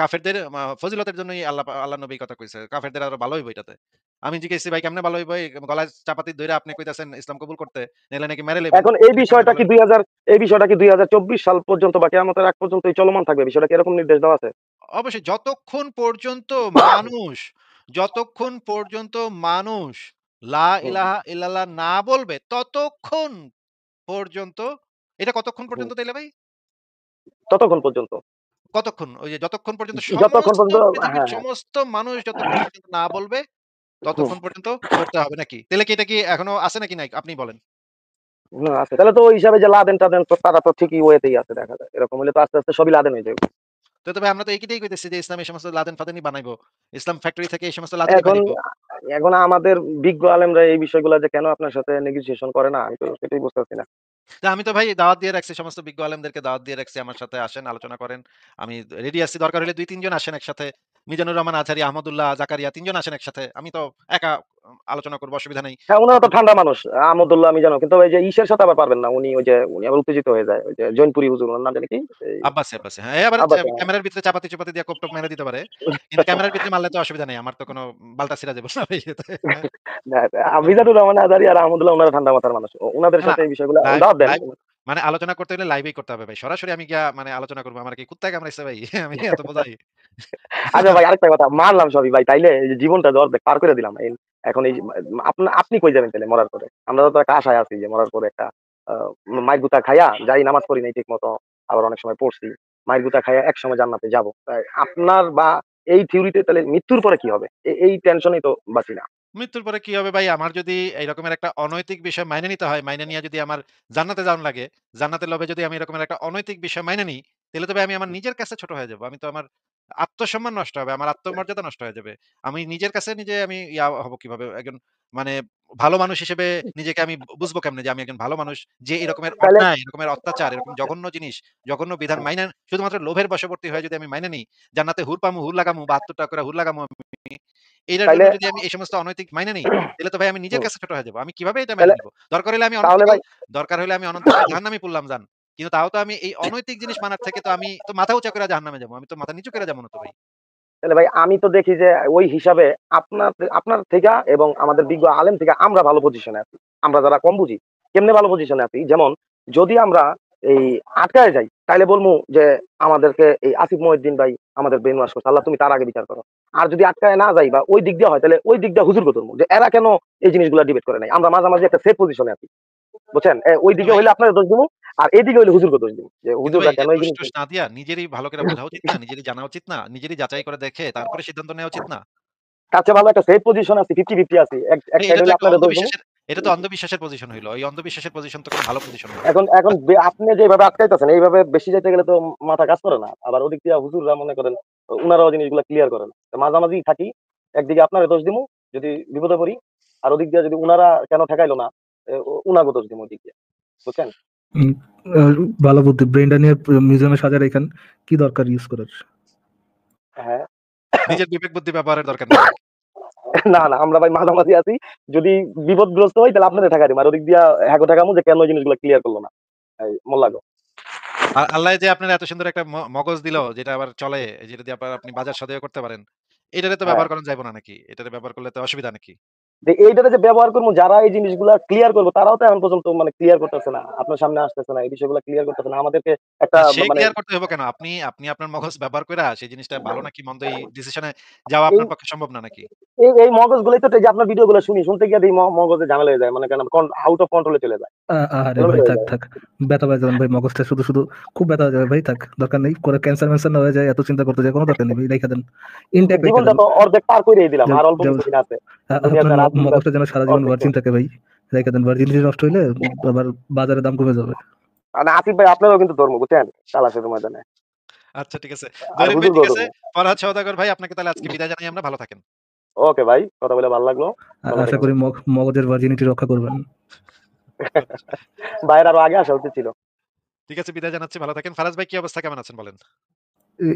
কাফেরদের ফজিলতের জন্যই আল্লাহ নবী এই কথা কইছে। কাফেরদের আরো ভালো হইব এটাতে। আমি জিজ্ঞাসি ভাই কেমনে ভালো হইব? এই গলায় চাপাতি ধইরা আপনি কইতাছেন ইসলাম কবুল করতে, নাইলে নাকি মেরে লইবেন। এখন এটা কেমনে ভালো হইব? এই বিষয়টা কি ২০২৪ সাল পর্যন্ত বা কিয়ামতের আগ পর্যন্তই চলমান থাকবে? বিষয়টা কি এরকম নির্দেশ দেওয়া আছে? অবশ্যই যতক্ষণ পর্যন্ত মানুষ লা হুম, ইলাহা ইল্লাল্লাহ না বলবে ততক্ষণ পর্যন্ত এটা কতক্ষণ হুম। পর্যন্ত তাইলে ভাই? ততক্ষণ পর্যন্ত। কতক্ষণ? ওই যে যতক্ষণ পর্যন্ত যতক্ষণ সমস্ত পর্যন্ত পৃথিবীর হ্যাঁ, হ্যাঁ। সমস্ত মানুষ যতক্ষণ পর্যন্ত না বলবে, হুম। ততক্ষণ পর্যন্ত করতে হবে নাকি? তাইলে কি এটা কি এখনো আছে নাকি নাই? আপনি বলেন। না আছে। তাহলে তো ওই হিসাবে যে লাদেন-টাদেন তো তারা তো ঠিকই ওয়েতেই আছে দেখা যায়। এরকম হলে তো আস্তে, আস্তে সবই লাদেন হয়ে যাবে। তো তবে আমরা তো এইটাই কইতেছি যে ইসলাম এই সমস্ত লাদেন-ফাদেনই বানাইবো। ইসলাম ফ্যাক্টরি থেকে এই সমস্ত লাদেনই এখন বানাইবো। এখন আমাদের বিজ্ঞ আলেমরা এই বিষয়গুলা যে কেন আপনার সাথে নেগোসিয়েশন করে না, আমি তো সেটাই বুঝতেছি না। তো আমি তো ভাই দাওয়াত দিয়ে রাখছি সমস্ত বিজ্ঞ আলেমদেরকে দাওয়াত দিয়ে রাখছি আমার সাথে আসেন আলোচনা করেন। আমি রেডি আছি দরকার হলে ২-৩ জন আসেন একসাথে। মিজানুর রহমান আজহারী, আহমদুল্লাহ, জাকারিয়া ৩ জন আসেন একসাথে। আমি তো একা আলোচনা করব অসুবিধা নাই। হ্যাঁ, উনারা তো আপনাদের ঠান্ডা মানুষ। আহমদুল্লাহ আমি জানো। কিন্তু ওই যে ইসের সাথে আবার পারবেন না। উনি আবার উত্তেজিত হয়ে যায়। ওই যে জৈনপুরী হুজুর উনার নাম জানি কি? এই আব্বাসি। হ্যাঁ, এ আবার আব্বাস হ্যাঁ। ক্যামেরার ভিতরে চাপাতি-চুপাতি দিয়ে কোপ-টোপ মেরে দিতে পারে। কিন্তু ক্যামেরার ভিতরে মারলে তো অসুবিধা নেই। আমার তো কোনো বালটা ছিঁড়া যাবে না ভাই এতে। হ্যাঁ, না, সমস্যা মিজানুর রহমান আজারী আর আহমদুল্লাহ উনারা ঠান্ডা মাথার মানুষ। উনাদের না, না সাথে এই বিষয়গুলা লাইভ দাওয়াত দেন। লাইভ মানে আলোচনা করতে হলে লাইভেই করতে হবে ভাই। সরাসরি আমি গিয়া মানে আলোচনা করব। আমার কি কুত্তায় কামড়াইছে ভাই? আমি এত বোঝাই? আচ্ছা ভাই আরেকটা কথা মানলাম সবই ভাই। তাইলে এই যে জীবনটা যে অর্ধেক পার করে দিলাম। এখন এই যে আপনি কই যাবেন তাইলে মরার পরে? আমরা তো একটা আশায় আছি যে মরার পরে একটা আ মাইর গুতা খাইয়া যাই নামাজ পড়ি নাই ঠিকমতো। আবার অনেক সময় পড়ছি। মাইর গুতা খাইয়া একসময় জান্নাতে যাবো। তাই আপনার বা এই থিওরিতে তাহলে মৃত্যুর পরে কি হবে? এই টেনশনেই তো বাঁচি না। মৃত্যুর পরে কি হবে ভাই? আমার যদি এই রকমের একটা অনৈতিক বিষয় মাইনে নিতে হয়, মাইনে নিয়া যদি আমার জান্নাতে যাওয়ান লাগে, জান্নাতের লোভে যদি আমি এরকমের একটা অনৈতিক বিষয় মাইনে নিই, তাহলে তো ভাই আমি আমার নিজের কাছে ছোট হয়ে যাবো। আমি তো আমার আত্মসম্মান নষ্ট হবে, আমার আত্মমর্যাদা নষ্ট হয়ে যাবে। আমি নিজের কাছে নিজে আমি হব কিভাবে? একজন মানে ভালো মানুষ হিসেবে নিজেকে আমি বুঝবো কেমনে যে আমি একজন ভালো মানুষ যে এরকমের তাইলে অন্যায়, এরকমের অত্যাচার, এরকম জঘন্য জিনিস, জঘন্য বিধান মাইনা শুধুমাত্র লোভের বশবর্তী হয়ে যদি আমি মাইনে নিই, জান্নাতে হুর পামু, হুর লাগামু, ৭২ টা করে হুর লাগামু আমি। এটার জন্য তাইলে যদি আমি এই সমস্ত অনৈতিক মাইনে নিই, তাহলে তো ভাই আমি নিজের হুম, কাছে ছোট হয়ে যাবো। আমি কিভাবে এটা মেনে তাইলে নিবো? তাহলে ভাই দরকার হইলে আমি অনন্তকাল জাহান্নামই পুড়লাম যান। কিন্তু তাও তো আমি এই অনৈতিক জিনিস মানার থেকে তো আমি তো মাথা উঁচা করে জাহান্নামে যাবো। আমি তো মাথা নিচু করে যাবো না তো ভাই। তাহলে ভাই আমি তো দেখি যে ওই হিসাবে আপনার থেকে এবং আমাদের বিজ্ঞ আলেম থেকে আমরা ভালো পজিশনে আছি। আমরা যারা কম বুঝি। কেমনে ভালো পজিশনে আছি? যেমন যদি আমরা এই আটকায় যাই, তাইলে বলমু যে আমাদেরকে এই আসিফ মহিউদ্দিন ভাই আমাদের ব্রেইন ওয়াশ করছে। আল্লাহ তুমি তার আগে বিচার করো। আর যদি আটকায় না যাই বা ওই দিক দিয়ে হয় তাহলে ওই দিক দিয়ে হুজুরকে ধরবো। যে এরা কেন এই জিনিসগুলা ডিবেট করে নাই? আমরা মাঝামাঝি একটা সেফ পজিশনে আছি। বুঝছেন? ওই কিন্তু দিকে ভাই হইলে আপনারে দোষ দিমু। আর এদিকে হইলে হুজুরকে দোষ দিমু। যে কিন্তু ভাই হুজুররা এই যে কেন এই জিনিস দোষ-টোস না দিয়া নিজেরই ভালো করে বোঝা উচিত না? নিজেরই জানা উচিত না? নিজেরই যাচাই করে দেখে তারপরে সিদ্ধান্ত নেওয়া উচিত না? তার চেয়ে ভালো একটা সেফ পজিশন আছি, 50-50 আছি। এক ভাই সাইড এটা তো হইলে একটা আপনারে দোষ দিমু। অন্ধবিশ্বাসের পজিশন হইলো। এই অন্ধবিশ্বাসের পজিশন তো কোনো ভালো পজিশন না। এখন আপনি যেভাবে আটকাইতেছেন এইভাবে বেশি যাইতে গেলে তো মাথা কাজ করে না। আবার ওদিক দিয়া হুজুররা মনে করেন উনারাও জিনিসগুলা ক্লিয়ার করে না। তো মাঝামাঝি থাকি। একদিকে আপনারে দোষ দিমু যদি বিপদে পড়ি। আর ওদিক দিয়া যদি উনারা কেন ঠেকাইলো না, উনাগো দোষ দিমু ওদিক দিয়া। বুঝছেন? উম, আহ, ভালো বুদ্ধি ব্রেনটা নিয়ে মিউজিয়ামে সাজার এখান কি দরকার ইউজ করার। হ্যাঁ। নিজের বিবেক বুদ্ধি ব্যবহারের দরকার নেই ভাই। না আমরা ভাই মাঝামাঝি আছি। যদি বিপদগ্রস্ত হই তাহলে আপনারে ঠেকাই দিমু। আর ওদিক দিয়া হ্যাগো ঠেকামু যে কেন ওই জিনিসগুলা ক্লিয়ার করলো না। এই মোল্লাগো। আল্লাহ যে আপনার এত সুন্দর একটা মগজ দিল যেটা আবার চলে, যেটা দিয়ে আপনি বাজার সদাইও করতে পারেন। এটারে তো হ্যাঁ। ব্যবহার করা যাইব না নাকি? এটারে ব্যবহার করলে তো অসুবিধা নাকি? যে এইটাতে যে ব্যবহার করবো, যারা এই জিনিসগুলা ক্লিয়ার করবো তারাও তো এখন পর্যন্ত মানে ক্লিয়ার করতেছে না, আপনার সামনে আসতেছে না, এই বিষয়গুলো ক্লিয়ার করতেছে না আমাদেরকে একটা সে মানে ক্লিয়ার করতে হবে কেন? আপনি আপনি আপনার মগজ ব্যবহার কইরা সেই জিনিসটা ভালো নাকি মন্দ এই ডিসিশনে যাওয়া এই আপনার পক্ষে সম্ভব না নাকি? এই মগজগুলোই তো, এই যে আপনার ভিডিও গুলো শুনতে গিয়ে এই মগজে ঝামেলা হয়ে যায়, মানে কেন আউট অফ কন্ট্রোলে চলে যায়, আরে ভাই এলোমেলো হয়ে থাক যায়। থাক, ব্যথা পাই যাবেন ভাই, মগজটা শুধু শুধু খুব ব্যথা হয়ে যাবে ভাই, থাক, দরকার নেই, করে ক্যান্সার ম্যান্সার না হয়ে যায় এত চিন্তা করতে যায় কোনো দরকার নেই ভাই, রেখে দেন, তো ইনটেক্ট রেখে জীবনটা দেন। তো অর্ধেক পার করে দিলাম, যে- আর অল্প যে- কিছুদিন আছে আপনার দুনিয়াতে, রাত দিন রাত মগজটা যেন সারা জীবন অর্ধেক ভার্জিন থাকে ভাই, রেখে দেন, ভার্জিনিটি নষ্ট হইলে আবার বাজারে দাম কমে যাবে। মানে আসিফ ভাই আপনারও কিন্তু ধর্ম বুঝছেন, তালাশের ময়দানে, আচ্ছা ঠিক আছে। আর দৈনিক ভাই হুজুর ঠিক আছে। ধর্ম। ফরহাদ সওদাগর ভাই আপনাকে তাহলে আজকে বিদায় জানাই আমরা। ভালো থাকেন। ওকে ভাই, কথা বলে ভালো লাগলো, ভালো আশা থাকেন করি ভাই। মগজের ভার্জিনিটি রক্ষা করবেন। আচ্ছা, ভাইয়ের আরো আগে আসা উচিত ছিল। ঠিক আছে বিদায় জানাচ্ছি। ভালো থাকেন। ফারাজ ভাই কি অবস্থা? কেমন আছেন বলেন?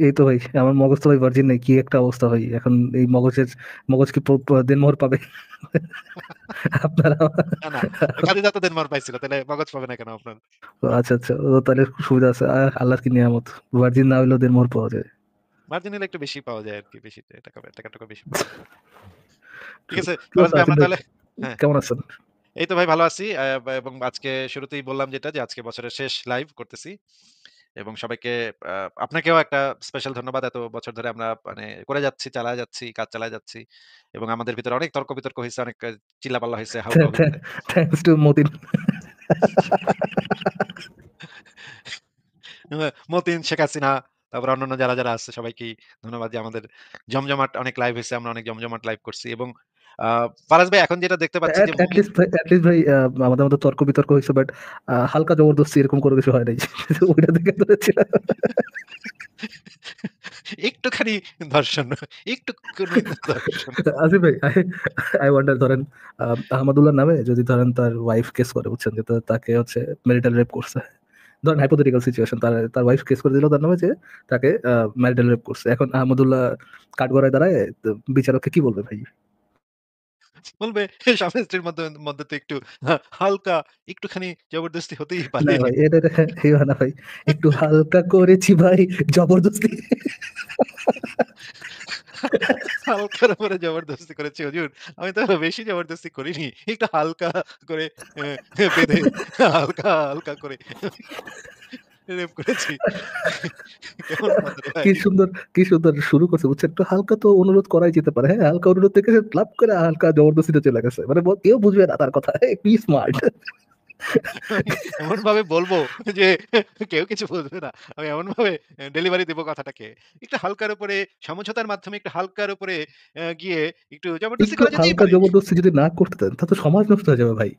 এই তো ভাই, আমার মগজ তো ভাই ভার্জিন নেই, কি একটা অবস্থা ভাই এখন, এই মগজ কি দেনমোহর পাবে? আপনারা না, না। খাদিজা তো দেনমার পাইছিল। তাহলে মগজ পাবে না কেন আপনার? আচ্ছা আচ্ছা, তাহলে খুব সুবিধা আছে, আল্লাহর কি নিয়ামত, ভার্জিন না হইলেও দেনমোহর পাওয়া যায়। মার্জিন নিলে একটু বেশি পাওয়া যায় আরকি। বেশি টাকা বেশি পাওয়া যায়। ঠিক আছে। কি ফারাজ অবস্থা ভাই আসিফ আমরা ভাই, তাহলে হ্যাঁ, কেমন আছেন? এই তো ভাই ভালো আছি। এবং আজকে শুরুতেই বললাম যেটা যে আজকে বছরের শেষ লাইভ করতেছি। এবং সবাইকে আ আপনাকেও একটা স্পেশাল ধন্যবাদ। এত বছর ধরে আমরা মানে করে যাচ্ছি, চালায় যাচ্ছি, কাজ চালায় যাচ্ছি। এবং আমাদের ভিতরে অনেক তর্ক-বিতর্ক হইছে, অনেক চিল্লাপাল্লা হইছে, হাউকাউ হইছে। Thanks to Matin. মতিন, শেখ হাসিনা, তারপর অন্যান্য যারা আছে সবাইকেই ধন্যবাদ যে আমাদের জমজমাট অনেক লাইভ হইছে। আমরা অনেক জমজমাট লাইভ করছি এবং আ ফারাজ ভাই এখন যেটা দেখতে পাচ্ছি যে মুভি এট লিস্ট ভাই, আমাদের মধ্যে তর্ক বিতর্ক হয়েছে, বাট হালকা জবরদস্তি এরকম কোনো কিছু হয় নাই। ওইটা দেখে ধরেছিলাম। একটুখানি ধর্ষণ, একটুখানি ধর্ষণ। আসিফ ভাই, আই ওয়ান্ডার, ধরেন আহমদুল্লাহ নামে যদি ধরেন তার ওয়াইফ কেস করে, বুঝছেন, যে তাকে হচ্ছে ম্যারিটাল রেপ করছে, ধরেন হাইপোথেটিক্যাল সিচুয়েশন, তার তার ওয়াইফ কেস করে দিল তার নামে যে তাকে ম্যারিটাল রেপ করছে, এখন আহমদুল্লাহ কাঠগড়ায় দাঁড়ায়, তো বিচারককে কি বলবে ভাই? বলবে স্বামী স্ত্রীর মধ্যে মধ্যে তো একটু হালকা একটুখানি জবরদস্তি হতেই না পারে। ভাই, এটা এই হয় না ভাই, একটু হালকা করেছি ভাই, জবরদস্তি। হালকার উপরে জবরদস্তি করেছি হুজুর। আমি তো আরো বেশি জবরদস্তি করিনি। একটু হালকা করে বেঁধে হালকা করে রেপ করেছি। কেমন কথা রে ভাই? কি সুন্দর, কি সুন্দর শুরু করছে, বুঝছেন, একটু হালকা তো অনুরোধ করাই যেতে পারে, হ্যাঁ, হালকা অনুরোধ থেকে সে লাভ করে হালকা জবরদস্তিতে চলে গেছে, মানে কেউ বুঝবে না তার কথা, কি স্মার্ট। আমি এমনভাবে বলবো যে কেউ কিছু বুঝবে না। আমি এমনভাবে ডেলিভারি দেব কথাটাকে। একটু হালকার উপরে সমঝোতার মাধ্যমে একটু হালকার উপরে গিয়ে একটু জবরদস্তি একটু করা যেতেই হালকা পারে। জবরদস্তি যদি না করতে দেন, তা তো সমাজ নষ্ট হয়ে যাবে ভাই,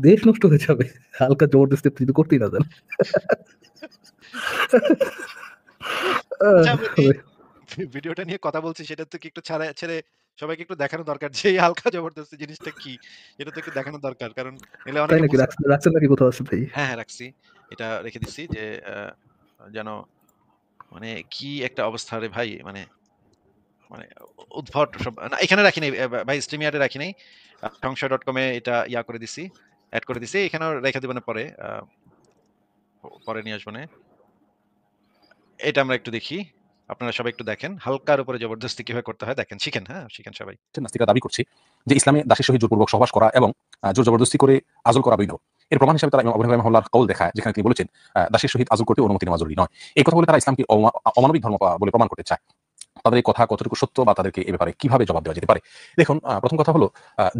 দেশ নষ্ট হয়ে যাবে, হালকা জবরদস্তি আপনি যদি করতেই না দেন। আচ্ছা আমরা যে ভাই, ভিডিওটা নিয়ে কথা বলছি সেটা তো কি একটু ছেড়ে সবাইকে একটু দেখানো দরকার যে এই হালকা জবরদস্তি জিনিসটা কি? এটা তো একটু দেখানো দরকার। কারণ এলে তাই অনেকে নাকি, বুঝতে রাখছেন নাকি কোথাও আছে ভাই? হ্যাঁ, হ্যাঁ রাখছি। এটা রেখে দিচ্ছি যে যেন মানে কি একটা অবস্থা রে ভাই! মানে মানে উদ্ভট সব না এখানে রাখি নাই ভাই StreamYard এ রাখি নাই। সংশয়.com এ এটা ইয়া করে দিছি, এড করে দিছি। এখানেও রেখে দিবানে পরে পরে নিয়ে আসবানে। এটা আমরা একটু দেখি। আপনারা সবাই একটু দেখেন। হালকার উপরে জবরদস্তি কিভাবে করতে হয় দেখেন। শিখেন, হ্যাঁ? শিখেন সবাই। নাস্তিকরা দাবি করছে যে ইসলামে দাসের সহিত জোরপূর্বক সহবাস করা এবং জোর জবরদস্তি করে আজল করা বৈধ। এর প্রমাণ হিসেবে তারা ইমাম আবু হানিফা রাহিমাহুল্লাহর কওল দেখায়, যেখানে তিনি বলেছেন দাসের সহিত আজল করতে অনুমতি নেওয়া জরুরি নয়। এই কথা বলে তারা ইসলামকে অমানবিক ধর্ম বলে প্রমাণ করতে চায়। তাদের এই কথা কতটুকু সত্য বা তাদেরকে এ ব্যাপারে কিভাবে জবাব দেওয়া যেতে পারে? দেখুন, প্রথম কথা হলো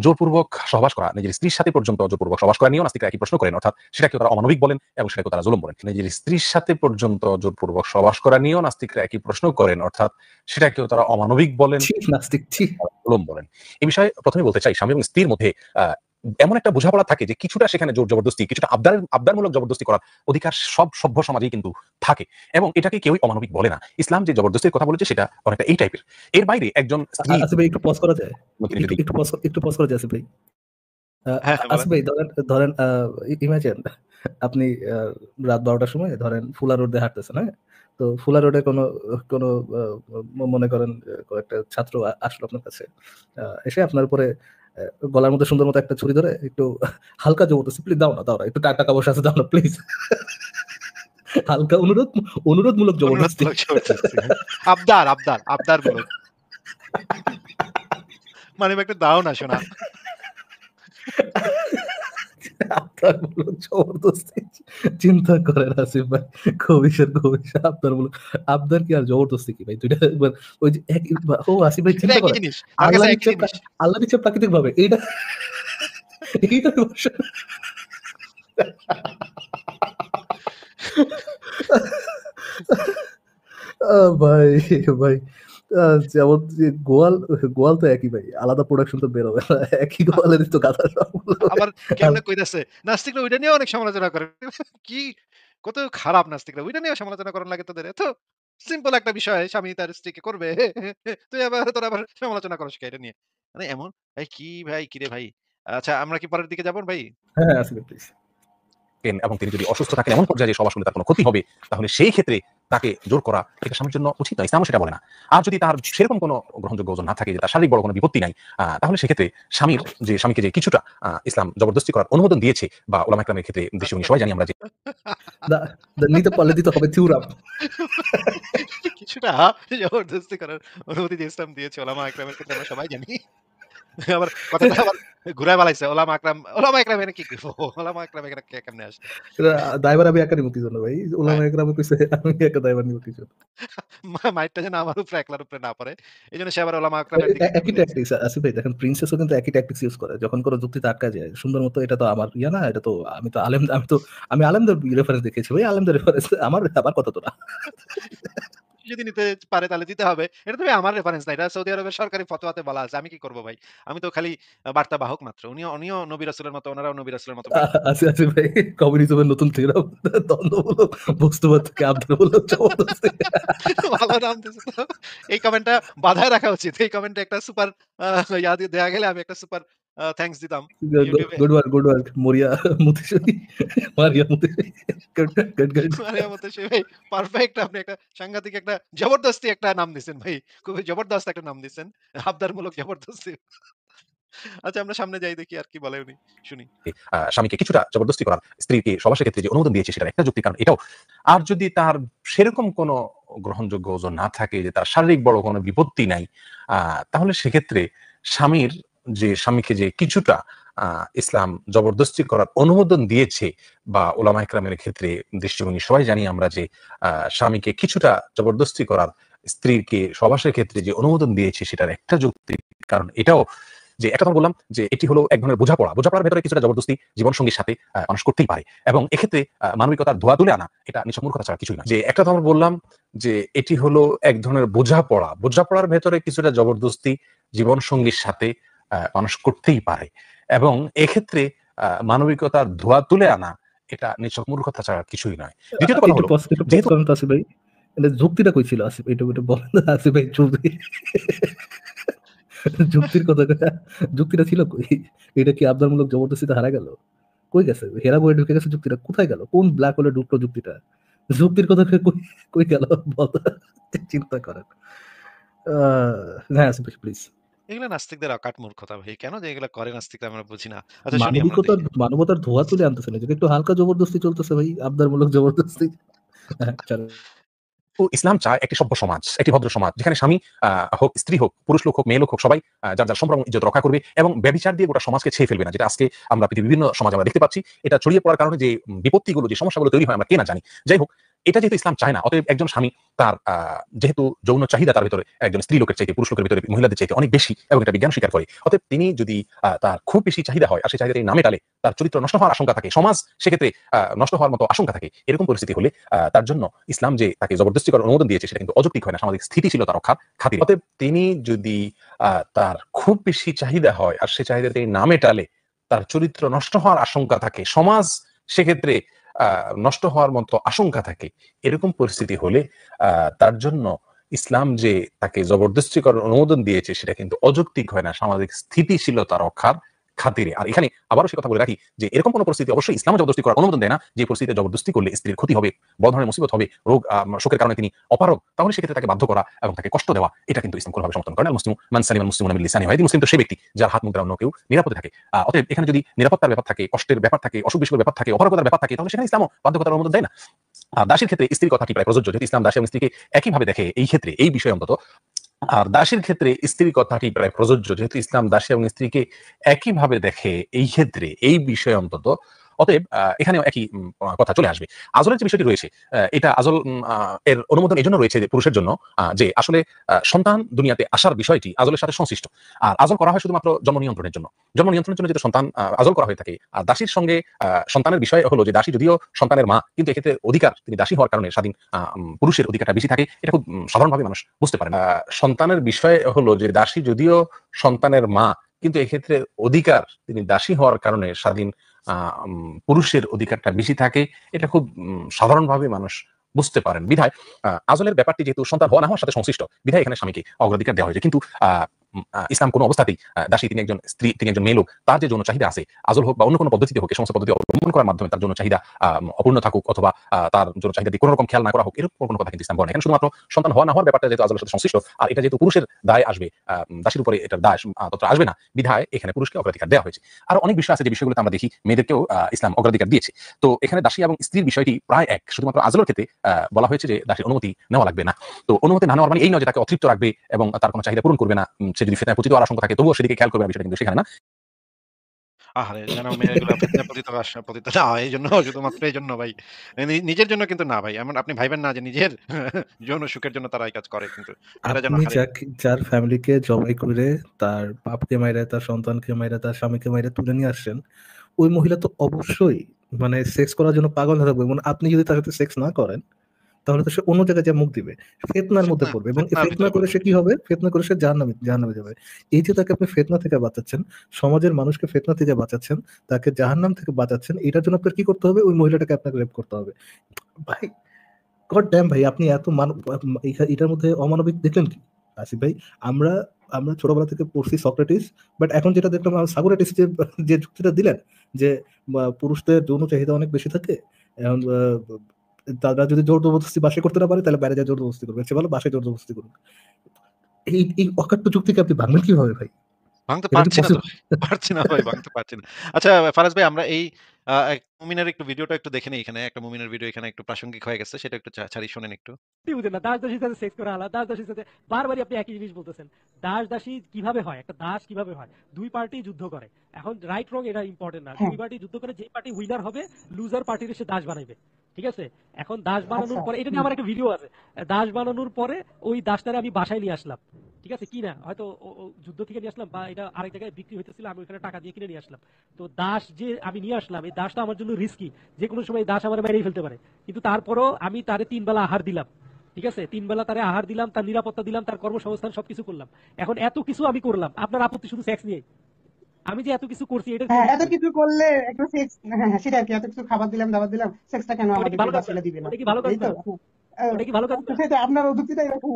জোরপূর্বক সহবাস করা, নিজের স্ত্রীর সাথে পর্যন্ত জোরপূর্বক সহবাস করা নিয়েও নাস্তিকরা একই প্রশ্ন করেন, অর্থাৎ সেটাকেও তারা অমানবিক বলেন এবং সেটাকেও তারা জুলুম বলেন। নিজের স্ত্রীর সাথে পর্যন্ত জোরপূর্বক সহবাস করা নিয়েও নাস্তিকরা একই প্রশ্ন করেন, অর্থাৎ সেটাকেও তারা অমানবিক বলেন, ছি নাস্তিক, ছি। জুলুম বলেন। এই বিষয়ে প্রথমে বলতে চাই, স্বামী এবং স্ত্রীর মধ্যে এমন একটা বোঝাপড়া থাকে যে কিছুটা সেখানে জোর জবরদস্তি, কিছুটা আবদারমূলক জবরদস্তি করার অধিকার সব সভ্য সমাজেই কিন্তু থাকে এবং এটাকে কেউই অমানবিক বলে না। ইসলাম যে জবরদস্তির কথা বলেছে সেটা অনেকটা এই টাইপের। এর বাইরে একজন স্ত্রী আসিফ ভাই, একটু পজ করা যায়? তিনি একটু যদি একটু পজ করা যায় আসিফ ভাই? হ্যাঁ, হ্যাঁ বলেন। আসিফ ভাই, ধরেন ধরেন ইমাজিন আপনি রাত 12টার সময় ধরেন ফুলা রোড দিয়ে হাঁটতেছেন, হ্যাঁ? তো ফুলা রোডে কোনো কোনো মনে করেন কয়েকটা ছাত্র আসলো আপনার কাছে, এসে আপনার উপরে গলার মধ্যে সুন্দর মতো একটা ছুরি ধরে একটু হালকা জবরদস্তি, প্লিজ দাও না, একটু টাকা পয়সা আছে, দাও না প্লিজ। হালকা অনুরোধমূলক জবরদস্তি। অনুরোধমূলক জবরদস্তি। আবদারমূলক। মানে একটু দাও না সোনা। আবদারমূলক জবরদস্তি চিন্তা করেন আসিফ ভাই, খবিশের আবদার বলো, আবদার কি আর জবরদস্তি কি ভাই, দুইটা একবার ওই যে ও আসিফ ভাই এটা চিন্তা একই করেন, জিনিস, আমার কাছে একই জিনিস। আল্লাহ দিচ্ছে প্রাকৃতিক ভাবে, এইটা এইটা ভাই ভাই যেমন যে গোয়াল গোয়াল তো একই ভাই, আলাদা প্রোডাকশন তো বেরোবে না, একই গোয়ালেরই তো গাধা সবগুলো। আবার কেমনে কইতাছে নাস্তিকরা ওইটা নিয়ে অনেক সমালোচনা করে। কি কত খারাপ নাস্তিকরা, ওইটা নিয়ে সমালোচনা করার লাগে তোদের? এত সিম্পল একটা বিষয় স্বামী তার স্ত্রীকে করবে। তোরা আবার সমালোচনা করস কে এটা নিয়ে? মানে এমন ভাই কি ভাই কিরে ভাই? আচ্ছা আমরা কি পরের দিকে যাবো ভাই? হ্যাঁ আসিফ প্লিজ। এবং তিনি যদি অসুস্থ থাকেন এমন পর্যায়ে যে সব আসলে তার কোনো ক্ষতি হবে, তাহলে সেই ক্ষেত্রে তাকে জোর করা এটা স্বামীর জন্য উচিত নয়, ইসলামও সেটা বলে না। আর যদি তার সেরকম কোনো গ্রহণযোগ্য ওজন না থাকে, যে তার শারীরিক বড় কোনো বিপত্তি নাই, তাহলে সেক্ষেত্রে স্বামীকে যে কিছুটা ইসলাম জবরদস্তি করার অনুমোদন দিয়েছে, বা ওলামা ইকরামের ক্ষেত্রে দৃষ্টিভঙ্গি সবাই জানি আমরা যে নিতে পারলে দিতে হবে থিউরাম। কিছুটা জবরদস্তি করার অনুমতি যে ইসলাম দিয়েছে ওলামা একরামের ক্ষেত্রে আমরা সবাই জানি। আবার কথাটা আবার ঘুরায় বালাইছে। ওলামা একরাম এখানে কি করবো? ওলামা একরাম এখানে কেমনে আসে? দায়ভার আমি একা নিব কি জন্য ভাই, ওলামা একরামে কইছে আমি একা দায়ভার নিব কি জন্য। মাইরটা যেন আমার উপরে একলার উপরে না পড়ে। এইজন্য সে আবার ওলামা একরামের দিকে একই ট্যাকটিক্স আসিফ ভাই, দেখেন প্রিন্সেসও কিন্তু একই ট্যাকটিক্স ইউজ করে, যখন কোনো যুক্তিতে আটকা যায় সুন্দর মতো, এটা তো আমার ইয়া না, এটা তো আমি আলেমদের রেফারেন্স দেখেছি ভাই, আলেমদের রেফারেন্স আমার কথা তো না। যদি নিতে পারে তাহলে দিতে হবে। এটা তো ভাই আমার রেফারেন্স না। এটা সৌদি আরবের সরকারি ফতোয়াতে বলা আছে। আমি কি করব ভাই? আমি তো খালি বার্তা বাহক মাত্র। উনিও নবী রাসূলের মতো, ওনারাও নবী রাসূলের মতো বার্তা। আসিফ ভাই, কমিউনিজমের নতুন থিওরাম, দ্বন্দ্বমূলক বস্তুবাদ থেকে আবদারমূলক জবরদস্তি। ভালো নাম দিয়েছে তো। এই কমেন্টটা বাঁধায় রাখা উচিত। এই কমেন্টে একটা সুপার ইয়া দিয়ে দেয়া গেলে আমি একটা সুপার থ্যাংকস দিতাম। YouTube এ গুড ওয়ার্ক মরিয়া মতিশরী, মারিয়া মতিশরী, গুড। মারিয়া মতোসি ভাই পারফেক্ট, আপনি একটা সাংঘাতিক একটা জবরদস্তি একটা নাম দিছেন ভাই। খুবই জবরদস্ত একটা নাম দিছেন। আবদারমূলক জবরদস্তি। আচ্ছা আমরা সামনে যাই দেখি আর কি বলে উনি। শুনি। স্বামীকে কিছুটা জবরদস্তি করার, স্ত্রীকে সবাসের ক্ষেত্রে যে অনুমোদন দিয়েছে সেটার একটা যুক্তি কারণ এটাও। আর যদি তার সেরকম কোনো গ্রহণযোগ্য ওজন না থাকে, যে তার শারীরিক বড় কোনো বিপত্তি নাই, তাহলে সেক্ষেত্রে স্বামীকে যে কিছুটা ইসলাম জবরদস্তি করার অনুমোদন দিয়েছে, বা ওলামা ইকরামের ক্ষেত্রে দৃষ্টিভঙ্গি সবাই জানি আমরা যে স্বামীকে কিছুটা জবরদস্তি করার, স্ত্রীকে সবাসের ক্ষেত্রে যে অনুমোদন দিয়েছে সেটার একটা যুক্তি কারণ এটাও। যে একটা কথা বললাম যে এটি হলো এক ধরনের বোঝাপড়ার ভেতরে কিছুটা জবরদস্তি জীবনসঙ্গীর সাথে মানুষ করতেই পারে, এবং এক্ষেত্রে মানবিকতার ধোয়া তুলে আনা এটা নিছক মূর্খতা ছাড়া কিছুই না। যে একটা কথা আমরা বললাম যে এটি হলো এক ধরনের বোঝাপড়ার ভেতরে কিছুটা জবরদস্তি জীবনসঙ্গীর সাথে মানুষ করতেই পারে, এবং এক্ষেত্রে মানবিকতার ধোয়া তুলে আনা এটা নিছক মূর্খতা ছাড়া কিছুই নয়। দ্বিতীয়ত কথা হলো যেহেতু আসিফ ভাই, যুক্তিটা কই ছিল আসিফ, এটা বলেন না আসিফ ভাই, যুক্তিটা ছিল কই? এটা কি আবদারমূলক জবরদস্তিতে হারা গেল? কই গেছে? হেরা বইয়ে ঢুকে গেছে, যুক্তিটা কোথায় গেল? কোন ব্ল্যাক হোলে ঢুকলো যুক্তিটা? যুক্তির কথা কই গেল বল? চিন্তা করেন। হ্যাঁ আসিফ ভাই প্লিজ। এগুলা নাস্তিকদের অকাট মূর্খতা ভাই। কেন যে এগুলা করে নাস্তিকরা আমরা বুঝি না। আচ্ছা শুনি আমরা দেখি। মানবতার ধোয়া তুলে আনতেছে না, একটু হালকা জবরদস্তি চলতেছে ভাই, আবদারমূলক জবরদস্তি। চলো। ইসলাম চায় একটি সভ্য সমাজ, একটি ভদ্র সমাজ, যেখানে স্বামী হোক, স্ত্রী হোক, পুরুষ লোক হোক, মেয়ে লোক হোক, সবাই যার যার সম্ভ্রম ইজ্জত রক্ষা করবে এবং ব্যভিচার দিয়ে গোটা সমাজকে ছেয়ে ফেলবে না, যেটা আজকে আমরা পৃথিবীর বিভিন্ন সমাজে আমরা দেখতে পাচ্ছি। এটা ছড়িয়ে পড়ার কারণে যে বিপত্তিগুলো, যে সমস্যাগুলো তৈরি হয় আমরা কে না জানি। যাই হোক, এটা যেহেতু ইসলাম চায় না, অতএব একজন স্বামী তার যেহেতু যৌন চাহিদা তার ভিতরে একজন স্ত্রী লোকের চাইতে, পুরুষ লোকের ভিতরে মহিলাদের চাইতে অনেক বেশি, এবং এটা বিজ্ঞান স্বীকার করে। অতএব তিনি যদি তার খুব বেশি চাহিদা হয় আর সেই চাহিদাটা নামে টালে, তার চরিত্র নষ্ট হওয়ার আশঙ্কা থাকে, সমাজ সেক্ষেত্রে নষ্ট হওয়ার মতো আশঙ্কা থাকে, এরকম পরিস্থিতি হলে তার জন্য ইসলাম যে তাকে জবরদস্তি করার অনুমোদন দিয়েছে সেটা কিন্তু অযৌক্তিক হয় না, সামাজিক স্থিতিশীলতা রক্ষার খাতিরে। অতএব তিনি যদি তার খুব বেশি চাহিদা হয় আর সেই চাহিদা তিনি নামে টালে, তার চরিত্র নষ্ট হওয়ার আশঙ্কা থাকে, সমাজ সেক্ষেত্রে নষ্ট হওয়ার মতো আশঙ্কা থাকে, এরকম পরিস্থিতি হলে তার জন্য ইসলাম যে তাকে জবরদস্তি করার অনুমোদন দিয়েছে সেটা কিন্তু অযৌক্তিক হয় না, সামাজিক স্থিতিশীলতা রক্ষার খাতিরে। আর এখানে আবারও সে কথা বলে রাখি যে এরকম কোনো পরিস্থিতি অবশ্যই ইসলাম জবরদস্তি করার অনুমোদন দেয় না, যে পরিস্থিতিতে জবরদস্তি করলে স্ত্রীর ক্ষতি হবে, বড় ধরনের মুসিবত হবে, রোগ শোকের কারণে তিনি অপারগ, তাহলে সেক্ষেত্রে তাকে বাধ্য করা এবং তাকে কষ্ট দেওয়া এটা কিন্তু ইসলাম কোনোভাবে সমর্থন করে না। মুসলিম মান সালিমাল মুসলিমুনা মিন লিসানিহি ওয়া ইয়াদিহি, মুসলিম তো সেই ব্যক্তি যার হাত মুদ্রা অন্য কেউ নিরাপদে থাকে। অতএব এখানে যদি নিরাপত্তার ব্যাপার থাকে, কষ্টের ব্যাপার থাকে, অসুখ বিসুখের ব্যাপার থাকে, অপারগতার ব্যাপার থাকে, তাহলে সেখানে ইসলামও বাধ্যকতার অনুমোদন দেয় না। দাসের ক্ষেত্রে স্ত্রীর কথাটি প্রায় প্রযোজ্য, যেহেতু ইসলাম দাসী এবং স্ত্রীকে একইভাবে দেখে, এই ক্ষেত্রে এই বিষয়ে অন্তত আর দাসীর ক্ষেত্রে স্ত্রীর কথাটি প্রায় প্রযোজ্য, যেহেতু ইসলাম দাসী এবং স্ত্রীকে একইভাবে দেখে এই ক্ষেত্রে, এই বিষয়ে অন্তত। অতএব এখানেও একই কথা চলে আসবে। আজলের যে বিষয়টি রয়েছে, এটা আজল এর অনুমোদন এই জন্য রয়েছে যে পুরুষের জন্য, যে আসলে সন্তান দুনিয়াতে আসার বিষয়টি আজলের সাথে সংশ্লিষ্ট। আর আজল করা হয় শুধুমাত্র জন্ম নিয়ন্ত্রণের জন্য। জন্ম নিয়ন্ত্রণের জন্য যেটা সন্তান আজল করা হয়ে থাকে। আর দাসীর সঙ্গে সন্তানের বিষয় হলো যে দাসী যদিও সন্তানের মা, কিন্তু এক্ষেত্রে অধিকার তিনি দাসী হওয়ার কারণে স্বাধীন পুরুষের অধিকারটা বেশি থাকে। এটা খুব সাধারণভাবে মানুষ বুঝতে পারে। সন্তানের বিষয় হলো যে দাসী যদিও সন্তানের মা, কিন্তু এক্ষেত্রে অধিকার তিনি দাসী হওয়ার কারণে স্বাধীন পুরুষের অধিকারটা বেশি থাকে। এটা খুব সাধারণভাবে মানুষ বুঝতে পারেন। বিধায় আজলের ব্যাপারটি যেহেতু সন্তান হওয়া না হওয়ার সাথে সংশ্লিষ্ট, বিধায় এখানে স্বামীকে অগ্রাধিকার দেওয়া হয়েছে। কিন্তু ইসলাম কোনো অবস্থাতেই দাসী তিনি একজন স্ত্রী, তিনি একজন মেয়ে লোক, তার যে যৌন চাহিদা আছে, আজল হোক বা অন্য কোনো পদ্ধতিতে হোক, এই সমস্ত পদ্ধতি অবলম্বন করার মাধ্যমে তার যৌন চাহিদা অপূর্ণ থাকুক, অথবা তার যৌন চাহিদা দিয়ে কোনো রকম খেয়াল না করা হোক, এরকম কোনো কথা কিন্তু ইসলাম বলে না। এখানে শুধুমাত্র সন্তান হওয়া না হওয়ার ব্যাপারটা যেহেতু আজলের সাথে সংশ্লিষ্ট, আর এটা যেহেতু পুরুষের দায় আসবে, দাসীর উপরে এটার দায় তত আসবে না, বিধায় এখানে পুরুষকে অগ্রাধিকার দেওয়া হয়েছে। আর অনেক বিষয় আছে যে বিষয়গুলোতে আমরা দেখি মেয়েদেরকেও ইসলাম অগ্রাধিকার দিয়েছে। তো এখানে দাসী এবং স্ত্রীর বিষয়টি প্রায় এক, শুধুমাত্র আজলের ক্ষেত্রে বলা হয়েছে যে দাসীর অনুমতি নেওয়া লাগবে না। তো অনুমতি না নেওয়ার মানে এই নয় যে তাকে অতৃপ্ত রাখবে এবং তার কোনো চাহিদা পূরণ করবে না। সে যদি ফিতনায় পতিত হওয়ার আশঙ্কা থাকে তবুও সেদিকে খেয়াল করবে, বিষয়টা কিন্তু সেখানে না। আহারে! যেন মেয়েগুলা ফিতনায় পতিত না হয় এইজন্য, শুধুমাত্র এইজন্য ভাই। নিজের জন্য কিন্তু না ভাই। এমন আপনি ভাইবেন না যে নিজের যৌন সুখের জন্য তারা এই কাজ করে কিন্তু। এরা যেন আপনি হারে যার ফ্যামিলিকে জবাই করে তার বাপকে মাইরা, তার সন্তানকে মাইরা, তার স্বামীকে মাইরা তুলে নিয়ে আসছেন, ওই মহিলা তো অবশ্যই মানে সেক্স করার জন্য পাগল হয়ে থাকবে। মানে আপনি যদি তার সাথে সেক্স না করেন, তাহলে তো সে অন্য জায়গায় যেয়ে মুখ দিবে। ফিতনার মধ্যে পড়বে এবং এই ফিতনার ফিতনা ভিতরে করে পড়বে। সে কি হবে? ফিতনা করে সে জাহান্নামে যাবে। এই যে তাকে আপনি ফিতনা থেকে বাঁচাচ্ছেন, সমাজের মানুষকে ফিতনা থেকে বাঁচাচ্ছেন, তাকে জাহান্নাম থেকে বাঁচাচ্ছেন, এটার জন্য আপনার কি করতে হবে? ওই মহিলাটাকে আপনাকে রেপ করতে হবে। ভাই, গড ড্যাম ভাই, আপনি এত এটার মধ্যে অমানবিক দেখলেন কি? আসিফ ভাই, আমরা আমরা ছোটবেলা থেকে পড়ছি সক্রেটিস, বাট এখন যেটা দেখলাম সাকুরেটিস যে যুক্তিটা দিলেন যে পুরুষদের যৌন চাহিদা অনেক বেশি থাকে, এখন তারা যদি জোর জবরদস্তি বাসায় করতে না পারে তাহলে বাইরে যা জোর জবরদস্তি করবে, সে ভালো বাসায় জোর জবরদস্তি করুক। এই অকাট্য যুক্তিকে আপনি ভাঙবেন কিভাবে ভাই? ভাঙতে এটা কি পারছি না তো পসিবল? ভাই। পারছি না ভাই, ভাঙতে পারছি না। আচ্ছা ফারাজ ভাই, আমরা এই এক মুমিনের একটু ভিডিওটা একটু দেখে নেই এখানে। একটা মুমিনের ভিডিও এখানে একটু প্রাসঙ্গিক হয়ে গেছে। সেটা একটু ছাড়ি শোনেন একটু। বুঝেন না, দাস দাসীর সাথে সেক্স করা আলাদা, দাস দাসীর সাথে বারবারই আপনি একই জিনিস বলতেছেন। দাস দাসী কিভাবে হয়, একটা দাস কিভাবে হয়? দুই পার্টি যুদ্ধ করে। এখন রাইট রং এটা ইম্পর্টেন্ট না। দুই পার্টি যুদ্ধ করে, যে পার্টি উইনার হবে লুজার পার্টির সে দাস বানাইবে। ঠিক আছে? এখন দাস বানানোর পরে, এটা নিয়ে আমার একটা ভিডিও আছে। দাস বানানোর পরে ওই দাসটারে আমি বাসায় নিয়ে আসলাম। ঠিক আছে? কি না হয়তো যুদ্ধ থেকে নিয়ে আসলাম, বা এটা আরেক জায়গায় বিক্রি হইতেছিল, আমি ওখানে টাকা দিয়ে কিনে নিয়ে আসলাম। তো দাস যে আমি নিয়ে আসলাম, এই দাসটা আমার জন্য রিস্কি, যে কোনো সময় দাস আমার মেরেই ফেলতে পারে। কিন্তু তারপরও আমি তারে 3 বেলা আহার দিলাম। ঠিক আছে? 3 বেলা তারে আহার দিলাম, তার নিরাপত্তা দিলাম, তার কর্মসংস্থান সবকিছু করলাম। এখন এত কিছু আমি করলাম, আপনার আপত্তি শুধু সেক্স নিয়ে? আমি যে এত কিছু করছি এটা হ্যাঁ, এত কিছু করলে একটু সেক্স, হ্যাঁ সেটা আর কি, এত কিছু খাবার দিলাম, দাবার দিলাম, সেক্সটা কেন ওটা কি আমাদেরকে ভালো কাজ না? দাসীরা দিবে না? ওটা কি ভালো কাজ এই না? তো ওটা কি ভালো কাজ না? সেটা আপনার যুক্তিটা এরকম।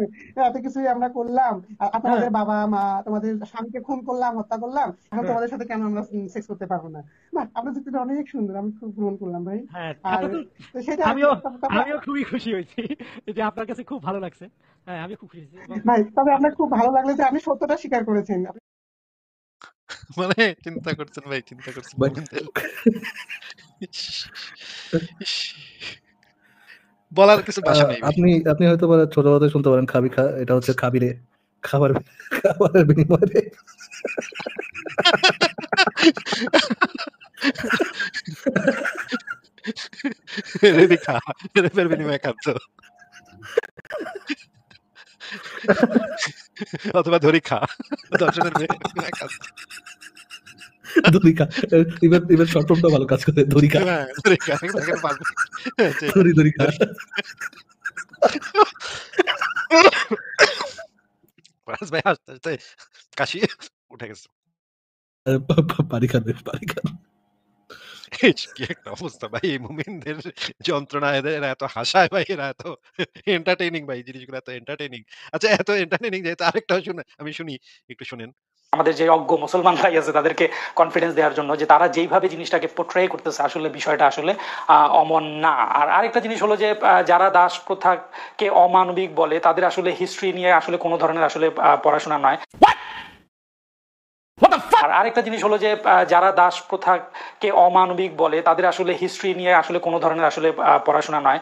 এত কিছুই আমরা করলাম, হ্যাঁ, তোমাদের বাবা মা, তোমাদের স্বামীকে খুন করলাম, হত্যা করলাম, এখন হ্যাঁ, তোমাদের সাথে কেন আমরা সেক্স করতে পারবো না? না, আপনার যুক্তিটা অনেক সুন্দর, আমি খুব গ্রহণ করলাম ভাই। হ্যাঁ। আর এতটুকু তো সেটা আর আমিও কি। তবে আমিও খুবই খুশি হয়েছি যে আপনার কাছে খুব ভালো লাগছে। হ্যাঁ, আমি খুব খুশি হয়েছি এবং ভাই, তবে আপনার আপনার খুব ভালো লাগলো যে আপনি সত্যটা স্বীকার করেছেন। মানে চিন্তা করছেন ভাই, চিন্তা করছেন ভাই, মুমিনদের। ইস! ইস! বলার কিছু ভাষা নেই ভাই। আপনি আপনি হয়তো বা ছোটবেলাতে শুনতে পারেন খাবি খা, এটা হচ্ছে খাবিরে, খাবার খাবারের বিনিময়ে। রেডি খা। রেপের বিনিময়ে খাচ্ছ। অথবা ধরি খা। দর্শনের বিনিময়ে খাচ্ছ। দড়ি খা, ইভেন শর্ট ফর্মটা ভালো কাজ করে, দড়ি খা, হ্যাঁ, ধরি খা। দেখেন পারবে। দড়ি খা। ফারাজ ভাই হাসতে, হাসতে কাশি উঠে গেছে। পানি খান, পানি খান। ইস! কি একটা অবস্থা ভাই, এই মুমিনদের যন্ত্রণা, এরা এত হাসায় ভাই, এরা এত এন্টারটেইনিং ভাই, জিনিসগুলো এত এন্টারটেইনিং। আচ্ছা এত এন্টারটেইনিং যেহেতু আরেকটাও আমি শুনি, একটু শুনেন। আমাদের যে অজ্ঞ মুসলমান ভাই আছে তাদেরকে কনফিডেন্স দেওয়ার জন্য যে তারা যেইভাবে জিনিসটাকে পোট্রে করতেছে, আসলে বিষয়টা আসলে অমন না। আর আরেকটা জিনিস হলো যে যারা দাস প্রথাকে অমানবিক বলে, তাদের আসলে হিস্ট্রি নিয়ে আসলে কোনো ধরনের আসলে পড়াশোনা নয়। আর আরেকটা জিনিস হলো যে যারা দাস প্রথাকে অমানবিক বলে, তাদের আসলে হিস্ট্রি নিয়ে আসলে কোনো ধরনের আসলে পড়াশোনা নয়।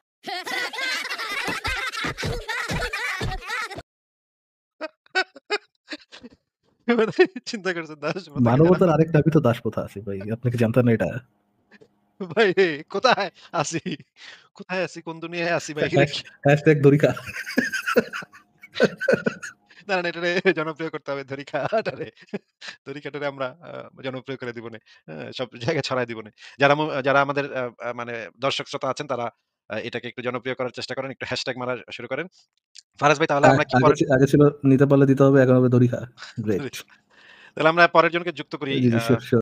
মানে চিন্তা করছেন দাসপ্রথা কি মানবতার জানান? আরেক নামই তো দাসপ্রথা আছে ভাই। আপনি কি জানতেন না এটা? ভাই কোথায় আছি? কোথায় আছি? কোন দুনিয়ায় আছি ভাই? এগুলো কি? হ্যাশট্যাগ দরিকা। দাঁড়ান এটারে জনপ্রিয় করতে হবে তরিকাটারে। তরিকাটারে আমরা জনপ্রিয় করে দিবনে। সব জায়গায় ছড়ায় দিবনে। যারা আমাদের মানে দর্শক শ্রোতা আছেন তারা এটাকে একটু জনপ্রিয় করার চেষ্টা করেন। একটু হ্যাশট্যাগ মারা শুরু করেন। ফারাজ ভাই তাহলে আমরা কি পরের আগে ছিল নিতে পারলে দিতে হবে, এখন হবে দরিকা। গ্রেট। তাহলে আমরা পরের জনকে যুক্ত করি। জি, জি, শিওর, শিওর।